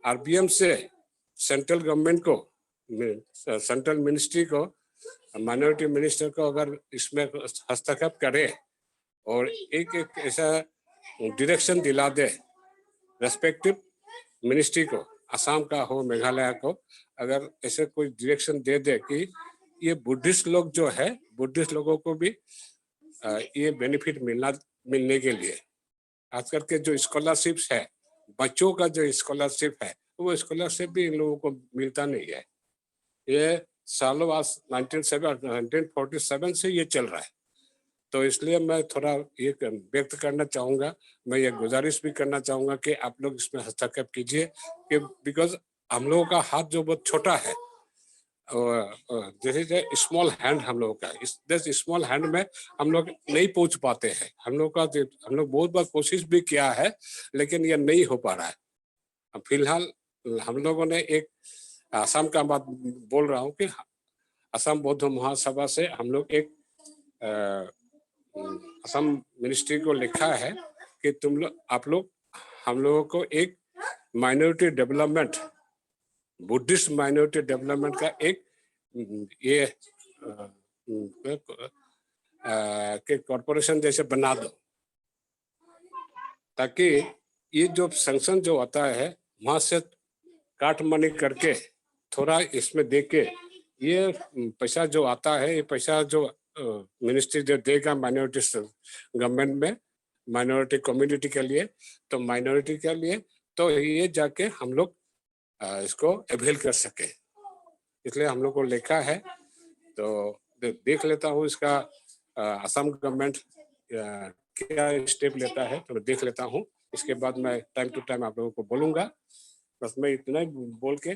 आरबीएम से सेंट्रल गवर्नमेंट को, सेंट्रल मिनिस्ट्री को, माइनॉरिटी मिनिस्टर को अगर इसमें हस्तक्षेप करे और एक ऐसा डायरेक्शन दिला दे रेस्पेक्टिव मिनिस्ट्री को, असम का हो, मेघालय को, अगर ऐसे कोई डायरेक्शन दे दे कि ये बुद्धिस्ट लोग जो है, बुद्धिस्ट लोगों को भी ये बेनिफिट मिलने के लिए, खास करके जो स्कॉलरशिप्स है, बच्चों का जो स्कॉलरशिप है, वो स्कॉलरशिप भी इन लोगों को मिलता नहीं है। ये सालों बाद 1947 से ये चल रहा है। तो इसलिए मैं थोड़ा ये व्यक्त करना चाहूँगा, मैं ये गुजारिश भी करना चाहूँगा कि आप लोग इसमें हस्तक्षेप कीजिए, कि बिकॉज हम लोगों का हाथ जो बहुत छोटा है, जैसे स्मॉल हैंड हम लोग का, इस स्मॉल हैंड में हम लोग नहीं पहुंच पाते हैं। हम लोग बहुत बार कोशिश भी किया है, लेकिन ये नहीं हो पा रहा है। अब फिलहाल हम लोगों ने एक असम का बात बोल रहा हूँ कि असम बौद्ध महासभा से हम लोग एक असम मिनिस्ट्री को लिखा है कि आप लोग हम लोगों को एक minority development, Buddhist minority development का एक ये के कॉर्पोरेशन जैसे बना दो, ताकि ये जो सैंक्शन जो आता है वहां से काट मनी करके थोड़ा इसमें दे के ये पैसा जो आता है, ये पैसा जो मिनिस्ट्री जो देगा माइनॉरिटी गवर्नमेंट में माइनॉरिटी कम्युनिटी के लिए, तो माइनॉरिटी के लिए तो ये जाके हम लोग इसको अवेल कर सके, इसलिए हम लोग को लिखा है। तो देख लेता हूँ इसका असम गवर्नमेंट क्या स्टेप लेता है, तो देख लेता हूँ। इसके बाद मैं टाइम टू टाइम आप लोगों को बोलूंगा। बस मैं इतना ही बोल के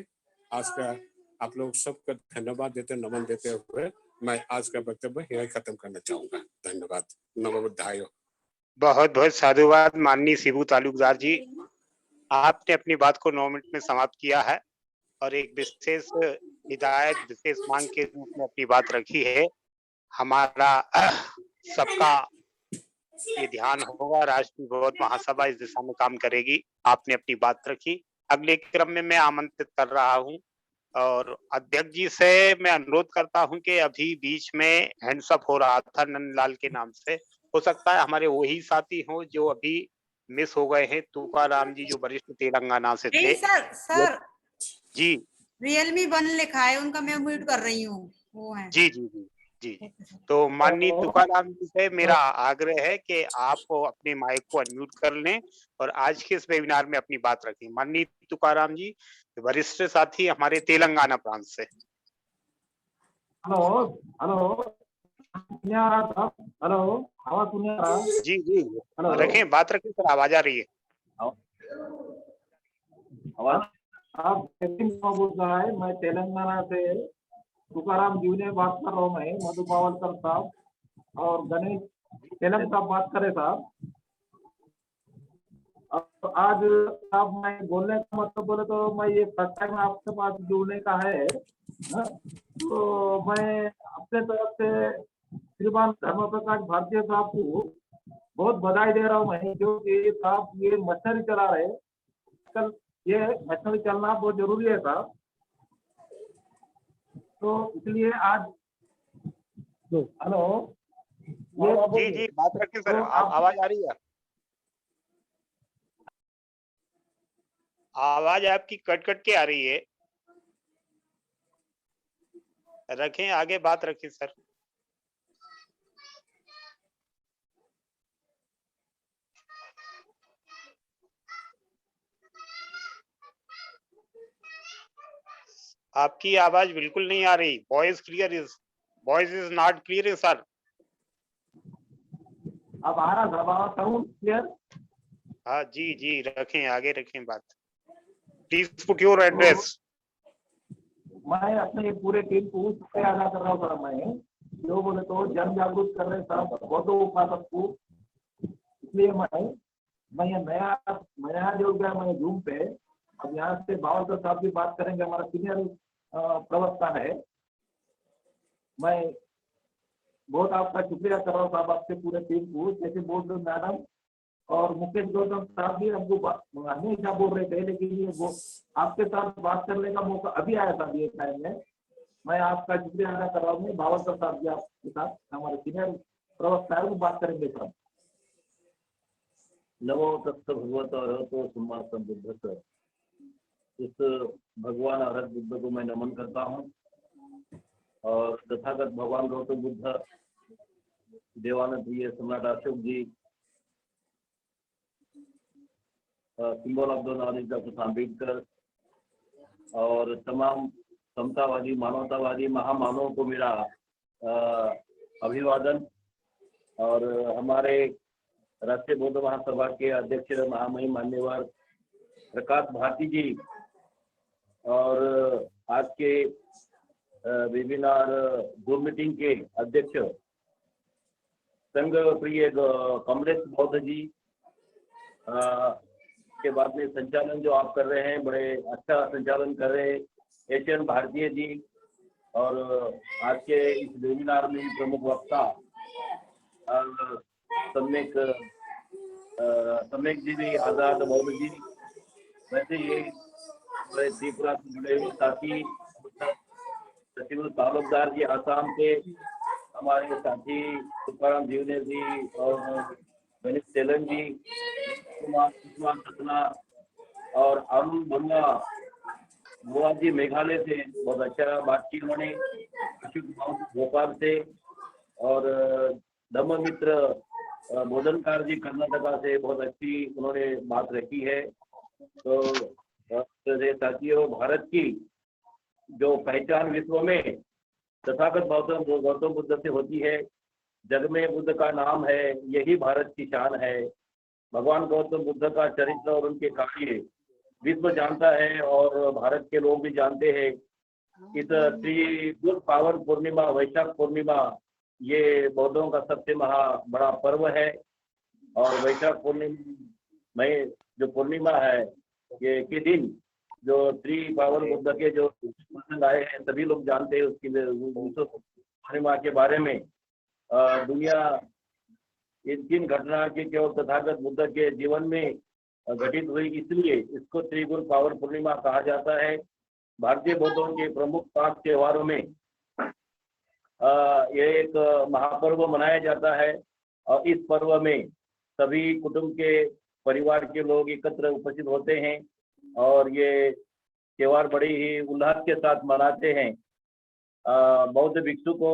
आज का आप लोग सबका धन्यवाद देते, नमन देते हुए मैं आज का वक्तव्य यही खत्म करना चाहूंगा। धन्यवाद। नमो बुद्धाय। बहुत बहुत साधुवाद माननीय शिबू तालुकदार जी, आपने अपनी बात को 9 मिनट में समाप्त किया है और एक विशेष हिदायत, विशेष मांग के रूप में अपनी बात रखी है। हमारा सबका ये ध्यान होगा, राष्ट्रीय बौद्ध महासभा इस दिशा में काम करेगी। आपने अपनी बात रखी। अगले क्रम में मैं आमंत्रित कर रहा हूं और अध्यक्ष जी से मैं अनुरोध करता हूं कि अभी बीच में हैंड्सअप हो रहा था नंदलाल के नाम से, हो सकता है हमारे वही साथी हों जो अभी मिस हो गए हैं, तुकाराम जी जो वरिष्ठ तेलंगाना से थे। सर जी Realme 1 लिखा है उनका, मैं म्यूट कर रही हूँ, वो है। जी जी जी जी। तो माननीय तुकाराम जी से मेरा आग्रह है कि आप अपने माइक को अनम्यूट कर लें और आज के इस वेबिनार में अपनी बात रखें। माननीय तुकाराम जी वरिष्ठ साथी हमारे तेलंगाना प्रांत से। हेलो हेलो सुनिए आ रहा था? हेलो आवाज सुनिए आ रहा? जी जी रखें, बात रखें सर, आवाज आ रही है। आवाज आप बोल रहा है, मैं तेलंगाना से तुकाराम जी ने बात कर रहा हूँ। मैं मधु पावलकर साहब और गणेश तेलंग साहब बात करे साहब। आज साहब मैं बोलने का मतलब बोले तो मैं ये फर्स्ट टाइम आपके पास जुड़ने का है ना? तो मैं अपने तरफ से श्रीमान धर्म प्रकाश भारतीय साहब को बहुत बधाई दे रहा हूँ मैं, क्योंकि साहब ये मशीनरी चला रहे। कल ये मशीनरी चलना बहुत जरूरी है साहब, तो इसलिए आज हेलो जी जी बात रखें सर, आवाज आ रही है? आवाज आपकी कट कट के आ रही है। रखें, आगे बात रखें सर। आपकी आवाज बिल्कुल नहीं आ रही। Voice is not clear sir. अब आ रहा साउंड क्लियर? हाँ जी जी रखें, आगे रखें बात। Please put your address. मैं अपने पूरे टीम को शुक्रिया अदा कर रहा हूँ सर। मैं जो बोले तो जन जागरूक कर रहे साहब बौद्धों उपासक को, इसलिए मैं ये नया जुड़ गया मैं जूम पे। अब यहाँ से बावलकर साहब भी बात करेंगे, हमारा सीनियर प्रवक्ता है। मैं बहुत आपका शुक्रिया कर रहा हूँ साहब, आपसे पूरे टीम को। जैसे बोल रहे मैडम और मुकेश गौतम साहब भी हमको हमेशा बोल रहे थे, लेकिन ये वो आपके साथ बात करने का मौका अभी आया था ये टाइम में। मैं आपका शुक्रिया अदा कर रहा हूँ। बावलकर साहब जी आपके साथ हमारे सीनियर प्रवक्ता है, वो बात करेंगे साहब। नमो तस्ස भगवतो अरहतो सम्मा सम्बुद्धस्स। इस भगवान अरहत बुद्ध को मैं नमन करता हूँ और तथागत भगवान गौतम बुद्ध, देवानंद प्रिय सम्राट Ashok ji, symbol of the knowledge doctor Ambedkar और तमाम समतावादी मानवतावादी महामानवों को मेरा अभिवादन। और हमारे राष्ट्रीय बौद्ध महासभा के अध्यक्ष महामहिम मान्यवर प्रकाश भारती जी और आज के वेबिनार जूम मीटिंग के अध्यक्ष संघ प्रिय कमलेश बौद्ध जी के बाद में संचालन जो आप कर रहे हैं, बड़े अच्छा संचालन कर रहे हैं एशियन भारतीय जी, और आज के इस वेबिनार में प्रमुख वक्ता सम्यक जी भी आजाद बौद्ध जी, वैसे ये त्रिपुरा से जुड़े हुए साथी सचिव तालुकदार जी आसाम के, हमारे साथी तुकाराम जीवने जी और मनीष तेलन जी, कुमार सतना और अरुण बुन्ना बुआ जी मेघालय से, बहुत अच्छा बात की उन्होंने, अशोक भोपाल से, और धम्म मित्र बोधनकार जी कर्नाटका से, बहुत अच्छी उन्होंने बात रखी है। तो साथियों, भारत की जो पहचान विश्व में तथागत गौतम बुद्ध से होती है, जग में बुद्ध का नाम है, यही भारत की शान है। भगवान गौतम बुद्ध का चरित्र और उनके कार्य विश्व जानता है और भारत के लोग भी जानते हैं। इस त्रिगुण पावन पूर्णिमा, वैशाख पूर्णिमा, ये बौद्धों का सबसे बड़ा पर्व है। और वैशाख पूर्णिमा में जो पूर्णिमा है, ये के दिन जो पावन बुद्ध के जो प्रसंग आए हैं, सभी लोग जानते हैं उसकी पूर्णिमा के बारे में। दुनिया इन तीन घटना के केवल तथागत बुद्ध के जीवन में घटित हुई, इसलिए इसको त्रिगुण पावन पूर्णिमा कहा जाता है। भारतीय बौद्धों के प्रमुख 5 त्योहारों में ये एक महापर्व मनाया जाता है, और इस पर्व में सभी कुटुंब के परिवार के लोग एकत्र उपस्थित होते हैं और ये त्योहार बड़ी ही उल्लास के साथ मनाते हैं। बौद्ध भिक्षु को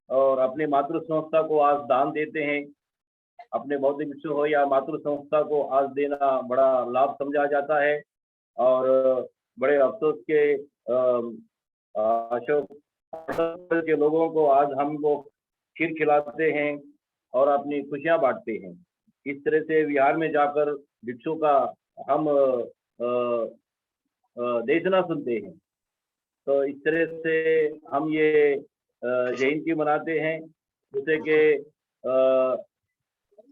और अपनी मातृ संस्था को आज दान देते हैं। अपने बौद्ध भिक्षु हो या मातृ संस्था को आज देना बड़ा लाभ समझा जाता है, और बड़े अफसोस के अशोक के लोगों को आज हम वो खीर खिलाते हैं और अपनी खुशियां बांटते हैं। इस तरह से बिहार में जाकर भिक्षु का हम देशना सुनते हैं। तो इस तरह से हम ये जयंती मनाते हैं, जैसे कि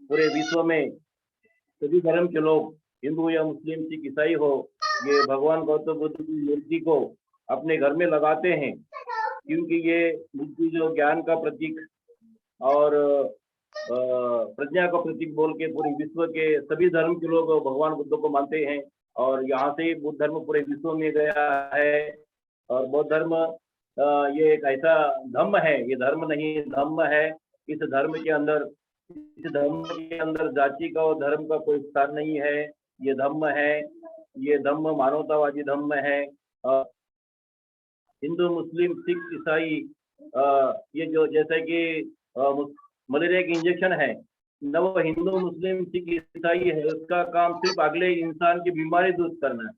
पूरे विश्व में सभी धर्म के लोग, हिंदू या मुस्लिम सिख ईसाई हो, ये भगवान गौतम बुद्ध की मूर्ति को अपने घर में लगाते हैं, क्योंकि ये मूर्ति जो ज्ञान का प्रतीक और प्रज्ञा का प्रतीक बोल के पूरे विश्व के सभी धर्म के लोग भगवान बुद्ध को मानते हैं। और यहाँ से ही बुद्ध धर्म पूरे विश्व में गया है। और बौद्ध धर्म ये एक ऐसा धम्म है, ये धर्म नहीं धम्म है। इस धर्म के अंदर जाति का और धर्म का कोई स्थान नहीं है। ये धम्म है, ये धम्म मानवतावादी धम्म है। हिंदू मुस्लिम सिख ईसाई ये जो जैसे कि मलेरिया की इंजेक्शन है, न वो हिंदू मुस्लिम सिख ईसाई है, उसका काम सिर्फ अगले इंसान की बीमारी दूर करना है।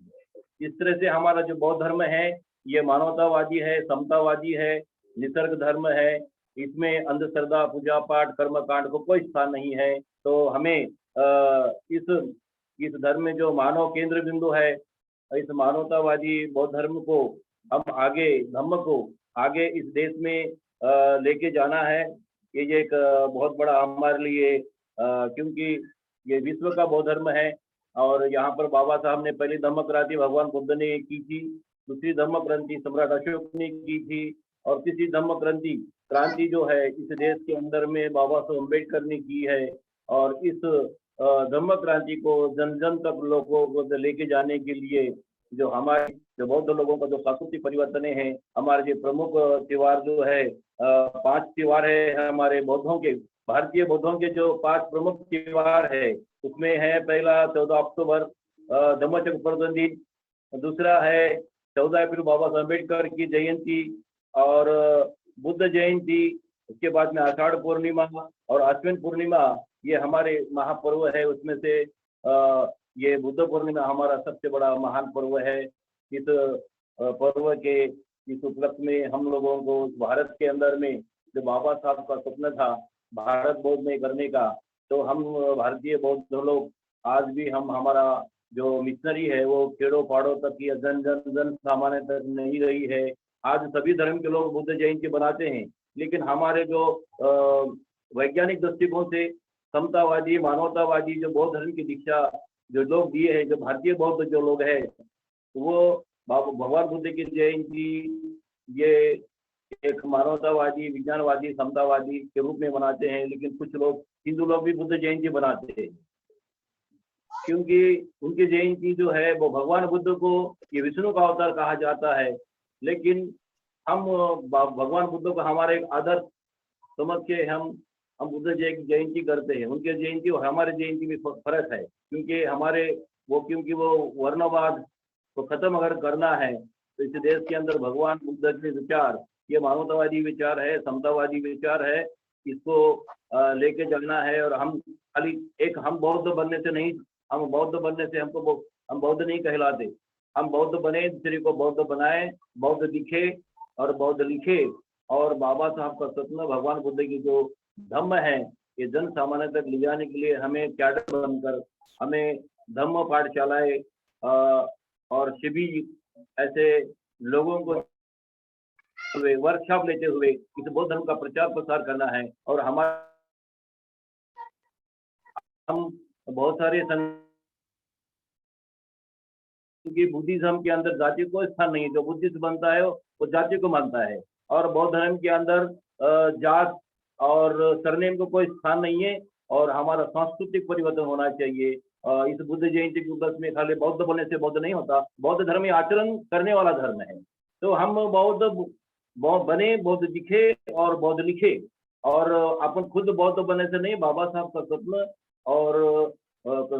इस तरह से हमारा जो बौद्ध धर्म है, ये मानवतावादी है, समतावादी है, निसर्ग धर्म है। इसमें अंधश्रद्धा, पूजा पाठ, कर्मकांड को कोई स्थान नहीं है। तो हमें इस धर्म में जो मानव केंद्र बिंदु है, इस मानवतावादी बौद्ध धर्म को हम आगे, धम्म को आगे इस देश में लेके जाना है। ये एक बहुत बड़ा हमारे लिए, क्योंकि ये विश्व का बौद्ध धर्म है। और यहाँ पर बाबा साहब ने पहली धम्म क्रांति भगवान बुद्ध ने की थी, दूसरी धम्म क्रांति सम्राट अशोक ने की थी, और तीसरी धम्म क्रांति जो है इस देश के अंदर में बाबा साहब अम्बेडकर ने की है। और इस धम्म क्रांति को जन जन तक लोगों को लेके जाने के लिए जो हमारे जो बौद्ध लोगों का जो सांस्कृतिक परिवर्तन है, हमारे जो प्रमुख त्योहार जो है 5 त्योहार है हमारे बौद्धों के, भारतीय बौद्धों के जो 5 प्रमुख त्योहार है, उसमें है पहला 14 अक्टूबर धम्मचक्र प्रवर्तन दिन, दूसरा है 14 अप्रैल बाबा साहब अम्बेडकर की जयंती और बुद्ध जयंती, उसके बाद में आषाढ़ पूर्णिमा और अश्विन पूर्णिमा, ये हमारे महापर्व है। उसमें से ये बुद्ध पूर्णिमा हमारा सबसे बड़ा महान पर्व है। इस पर्व के इस उपलक्ष्य में हम लोगों को भारत के अंदर में जो बाबा साहब का सपना था भारत बौद्ध में करने का, तो हम भारतीय बौद्ध लोग आज भी हमारा जो मिशनरी है वो खेड़ों पहाड़ों तक या जन सामान्य तक नहीं रही है। आज सभी धर्म के लोग बुद्ध जयंती बनाते हैं, लेकिन हमारे जो वैज्ञानिक दृष्टिकोण से समतावादी मानवतावादी जो बौद्ध धर्म की दीक्षा जो लोग दिए हैं, जो भारतीय बौद्ध जो लोग हैं, वो भगवान बुद्ध की जयंती ये एक मानवतावादी विज्ञानवादी समतावादी के रूप में मनाते हैं। लेकिन कुछ लोग हिंदू लोग भी बुद्ध जयंती बनाते हैं, क्योंकि उनकी जयंती जो है वो भगवान बुद्ध को ये विष्णु का अवतार कहा जाता है। लेकिन हम भगवान बुद्ध को हमारे आदर्श समझ के हम बुद्ध जयंती करते हैं। उनके जयंती और हमारे जयंती में फर्क है, क्योंकि वो वर्णवाद को खत्म अगर करना है तो इस देश के अंदर भगवान बुद्ध के विचार, ये मानवतावादी विचार है, समतावादी विचार है, इसको लेके चलना है। और हम खाली हम बौद्ध बनने से नहीं, हम बौद्ध नहीं कहलाते। हम बौद्ध बने, दूसरे को बौद्ध बनाए, बौद्ध दिखे और बौद्ध लिखे। और बाबा साहब का सपना भगवान बुद्ध की जो धम्म है, ये जन सामान्य तक ले जाने के लिए हमें कैडर बनकर, हमें धम्म पाठशालाएं और शिविर ऐसे लोगों को वर्कशॉप लेते हुए इस बौद्ध धर्म का प्रचार प्रसार करना है। और हम बहुत सारे बुद्धिज्म के अंदर जाति को स्थान नहीं है। जो बुद्धिस्ट बनता है वो जाति को मानता है, और बौद्ध धर्म के अंदर जात और सरनेम को कोई स्थान नहीं है। और हमारा सांस्कृतिक परिवर्तन होना चाहिए। इस बुद्ध जयंती के उपलक्ष्य में खाली बौद्ध बनने से बौद्ध नहीं होता, बौद्ध धर्म आचरण करने वाला धर्म है। तो हम बौद्ध बने, बौद्ध दिखे और बौद्ध लिखे। और अपन खुद बौद्ध बनने से नहीं, बाबा साहब का स्वप्न और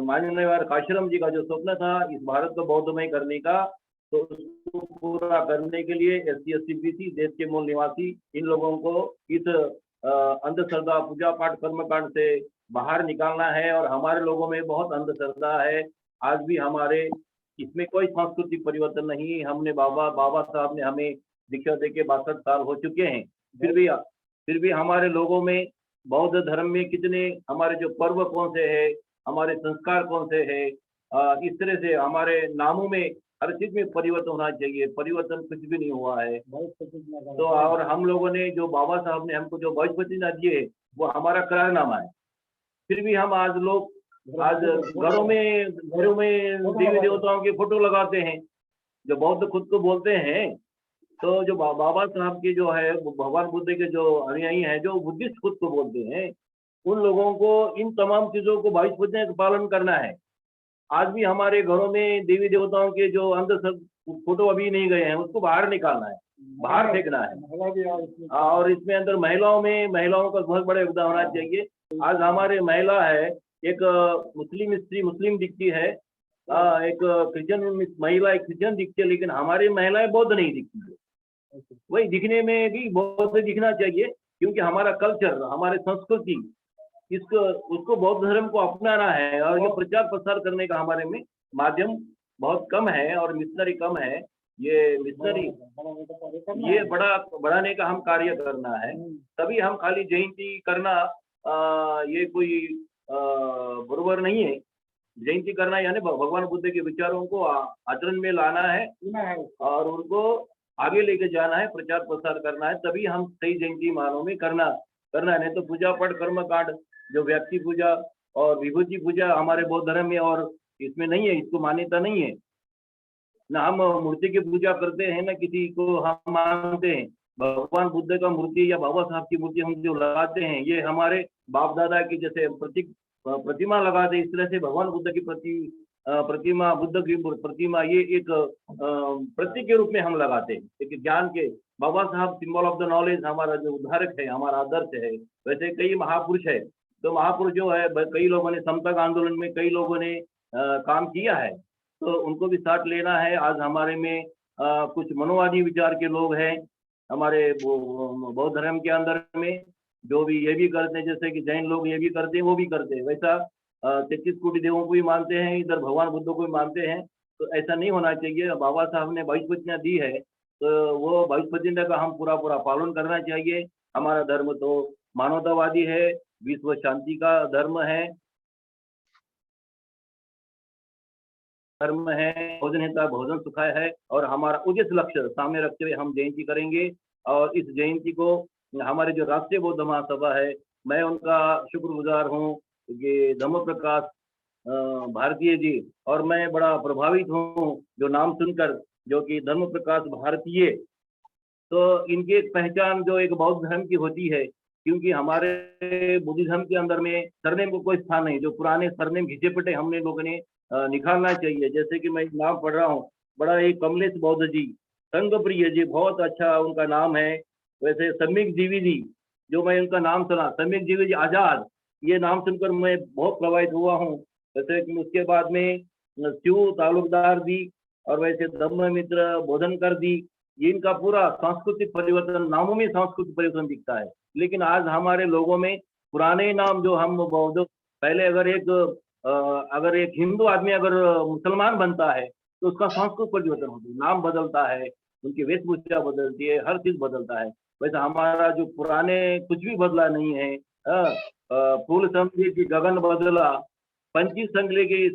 माननीय काशीराम जी का जो स्वप्न था इस भारत को बौद्धमय करने का, तो उसको पूरा करने के लिए SC ST BC देश के मूल निवासी इन लोगों को इस अंधश्रद्धा पूजा पाठ कर्मकांड से बाहर निकालना है। और हमारे लोगों में बहुत अंधश्रद्धा है, आज भी हमारे इसमें कोई सांस्कृतिक परिवर्तन नहीं। हमने बाबा साहब ने हमें दीक्षा देके 62 साल हो चुके हैं, फिर भी हमारे लोगों में बौद्ध धर्म में कितने हमारे जो पर्व कौन से है, हमारे संस्कार कौन से है, इस तरह से हमारे नामों में हर चीज में परिवर्तन होना चाहिए। परिवर्तन कुछ भी नहीं हुआ है। तो और हम लोगों ने जो बाबा साहब ने हमको जो बहिष्पतिना दिए वो हमारा करारनामा है। फिर भी हम आज घरों में देवी देवताओं की फोटो लगाते हैं, जो बौद्ध खुद को बोलते हैं। तो जो बाबा साहब के जो है भगवान बुद्ध के जो अनुयायी हैं, जो बुद्धिस्ट खुद को बोलते हैं, उन लोगों को इन तमाम चीजों को बहिष्पतिना का पालन करना है। आज भी हमारे घरों में देवी देवताओं के जो फोटो अभी नहीं गए हैं उसको बाहर निकालना है, बाहर फेंकना है। और इसमें अंदर महिलाओं का बहुत बड़ा योगदान होना चाहिए। आज हमारे महिला है, एक मुस्लिम स्त्री मुस्लिम दिखती है, एक क्रिश्चियन महिला एक क्रिश्चियन दिखती है, लेकिन हमारी महिलाएं बौद्ध नहीं दिखती है। वही दिखने में भी बौद्ध दिखना चाहिए, क्योंकि हमारा कल्चर, हमारे संस्कृति उसको बौद्ध धर्म को अपनाना है। और ये प्रचार प्रसार करने का हमारे में माध्यम बहुत कम है और मिशनरी कम है। ये मिशनरी ये बढ़ाने का हम कार्य करना है। तभी हम खाली जयंती करना ये कोई बराबर नहीं है। जयंती करना यानी भगवान बुद्ध के विचारों को आचरण में लाना है और उनको आगे लेके जाना है, प्रचार प्रसार करना है। तभी हम सही जयंती मानों में करना नहीं तो पूजा पाठ कर्म कांड जो व्यक्ति पूजा और विभूति पूजा हमारे बौद्ध धर्म में और इसमें नहीं है, इसको मान्यता नहीं है। ना हम मूर्ति की पूजा करते हैं, ना किसी को हम मानते हैं। भगवान बुद्ध का मूर्ति या बाबा साहब की मूर्ति हम जो लगाते हैं, ये हमारे बाप दादा की जैसे प्रतिमा लगाते, इस तरह से भगवान बुद्ध की प्रतिमा, बुद्ध की प्रतिमा ये एक प्रतीक के रूप में हम लगाते हैं। एक ज्ञान के बाबा साहब सिंबल ऑफ द नॉलेज हमारा जो उद्धारक है, हमारा आदर्श है। वैसे कई महापुरुष है, तो महापुरुष जो है कई लोगों ने समतक आंदोलन में कई लोगों ने काम किया है, तो उनको भी साथ लेना है। आज हमारे में कुछ मनोवादी विचार के लोग हैं हमारे बौद्ध धर्म के अंदर में, जो भी ये भी करते हैं, जैसे कि जैन लोग ये भी करते हैं वो भी करते हैं। वैसा 33 कोटि देवों को भी मानते हैं, इधर भगवान बुद्ध को भी मानते हैं। तो ऐसा नहीं होना चाहिए। बाबा साहब ने बहिष्पतिना दी है, तो वो बहिष्पतिना का हम पूरा पालन करना चाहिए। हमारा धर्म तो मानवतावादी है, विश्व शांति का धर्म है। धर्म है, भोजन हिता भोजन सुखाय है, और हमारा उद्देश्य लक्ष्य सामने रखते हुए हम जयंती करेंगे। और इस जयंती को हमारे जो राष्ट्रीय बौद्ध महासभा है, मैं उनका शुक्रगुजार हूँ कि धम्म प्रकाश भारतीय जी, और मैं बड़ा प्रभावित हूँ जो नाम सुनकर, जो कि धर्म प्रकाश भारतीय, तो इनकी एक पहचान जो एक बौद्ध धर्म की होती है, क्योंकि हमारे बुद्ध धर्म के अंदर में सरनेम को कोई स्थान नहीं, जो पुराने सरनेम घिसे पिटे हमने लोगों ने निकालना चाहिए। जैसे कि मैं नाम पढ़ रहा हूँ, बड़ा ही कमलेश बौद्ध जी, संगप्रिय जी, बहुत अच्छा उनका नाम है। वैसे सम्यक जीवी जी, जो मैं उनका नाम सुना, सम्यक जीवी जी आजाद, ये नाम सुनकर मैं बहुत प्रभावित हुआ हूँ। वैसे कि उसके बाद में शिव तालुकदार जी, और वैसे धम्म मित्र बोधनकर जी, इनका पूरा सांस्कृतिक परिवर्तन, नामों में सांस्कृतिक परिवर्तन दिखता है। लेकिन आज हमारे लोगों में पुराने नाम जो हम बौद्ध, पहले अगर एक हिंदू आदमी अगर मुसलमान बनता है तो उसका सांस्कृतिक परिवर्तन होता है, नाम बदलता है, उनकी वेशभूषा बदलती है, हर चीज बदलता है। वैसे हमारा जो पुराने कुछ भी बदला नहीं है। फूल समझे कि गगन बदला, पंची संगले की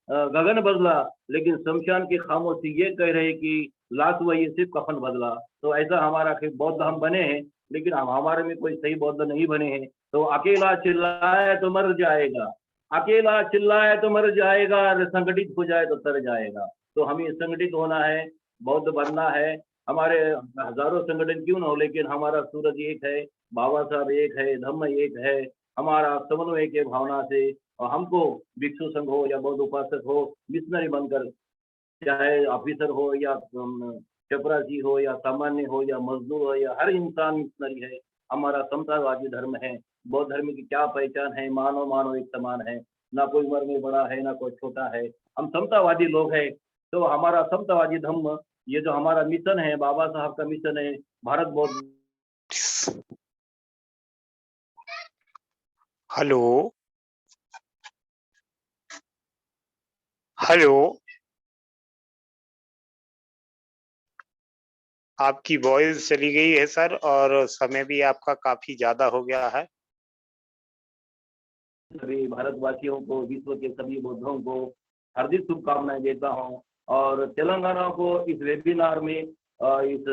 गगन बदला, लेकिन शमशान की खामोशी ये कह रहे कि लाश वही सिर्फ कफन बदला। तो ऐसा हमारा बौद्ध हम बने हैं, लेकिन हम हमारे में कोई सही बौद्ध नहीं बने हैं। तो अकेला चिल्लाए तो मर जाएगा, अकेला चिल्लाए तो मर जाएगा, संगठित हो जाए तो तर जाएगा। तो हमें संगठित होना है, बौद्ध बनना है। हमारे हजारों संगठन क्यों ना हो, लेकिन हमारा सूरज एक है, बाबा साहब एक है, धम्म एक है, हमारा समन्वय के भावना से। और हमको भिक्षु संघ हो या बौद्ध उपासक हो, मिशनरी बनकर, चाहे ऑफिसर हो या चपरासी हो या सामान्य हो या मजदूर हो, या हर इंसान मिशनरी है। हमारा समतावादी धर्म है। बौद्ध धर्म की क्या पहचान है? मानव मानव एक समान है, ना कोई उम्र में बड़ा है ना कोई छोटा है, हम समतावादी लोग हैं। तो हमारा समतावादी धर्म, ये जो हमारा मिशन है, बाबा साहब का मिशन है, भारत बौद्ध। हेलो हेलो, आपकी वॉइस चली गई है सर, और समय भी आपका काफी ज्यादा हो गया है। सभी भारतवासियों को, विश्व के सभी बौद्धों को हार्दिक शुभकामनाएं देता हूं। और तेलंगाना को इस वेबिनार में, इस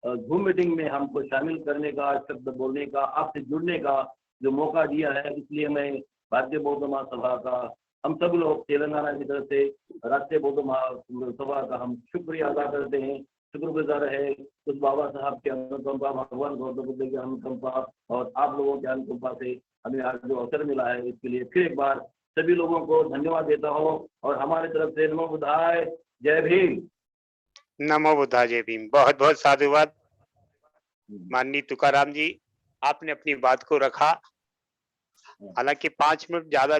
जूम मीटिंग में हमको शामिल करने का, शब्द बोलने का, आपसे जुड़ने का जो मौका दिया है, इसलिए मैं भारतीय बौद्ध महासभा का, हम सब लोग तेलंगाना की तरफ से राष्ट्रीय बौद्ध महासभा का हम शुक्रिया अदा करते हैं, शुक्रगुजार है उस बाबा साहब के अनुकंपा, भगवान गौतम बुद्ध की अनुकंपा और आप लोगों के अनुकंपा से हमें आज जो अवसर मिला है, इसके लिए फिर एक बार सभी लोगों को धन्यवाद देता हूँ। और हमारे तरफ से नमो बुद्धाय, जय भीम। नमो बुद्धाय, जय भीम। बहुत बहुत साधुवाद माननीय तुकाराम जी, आपने अपनी बात को रखा। हालांकि 5 मिनट ज्यादा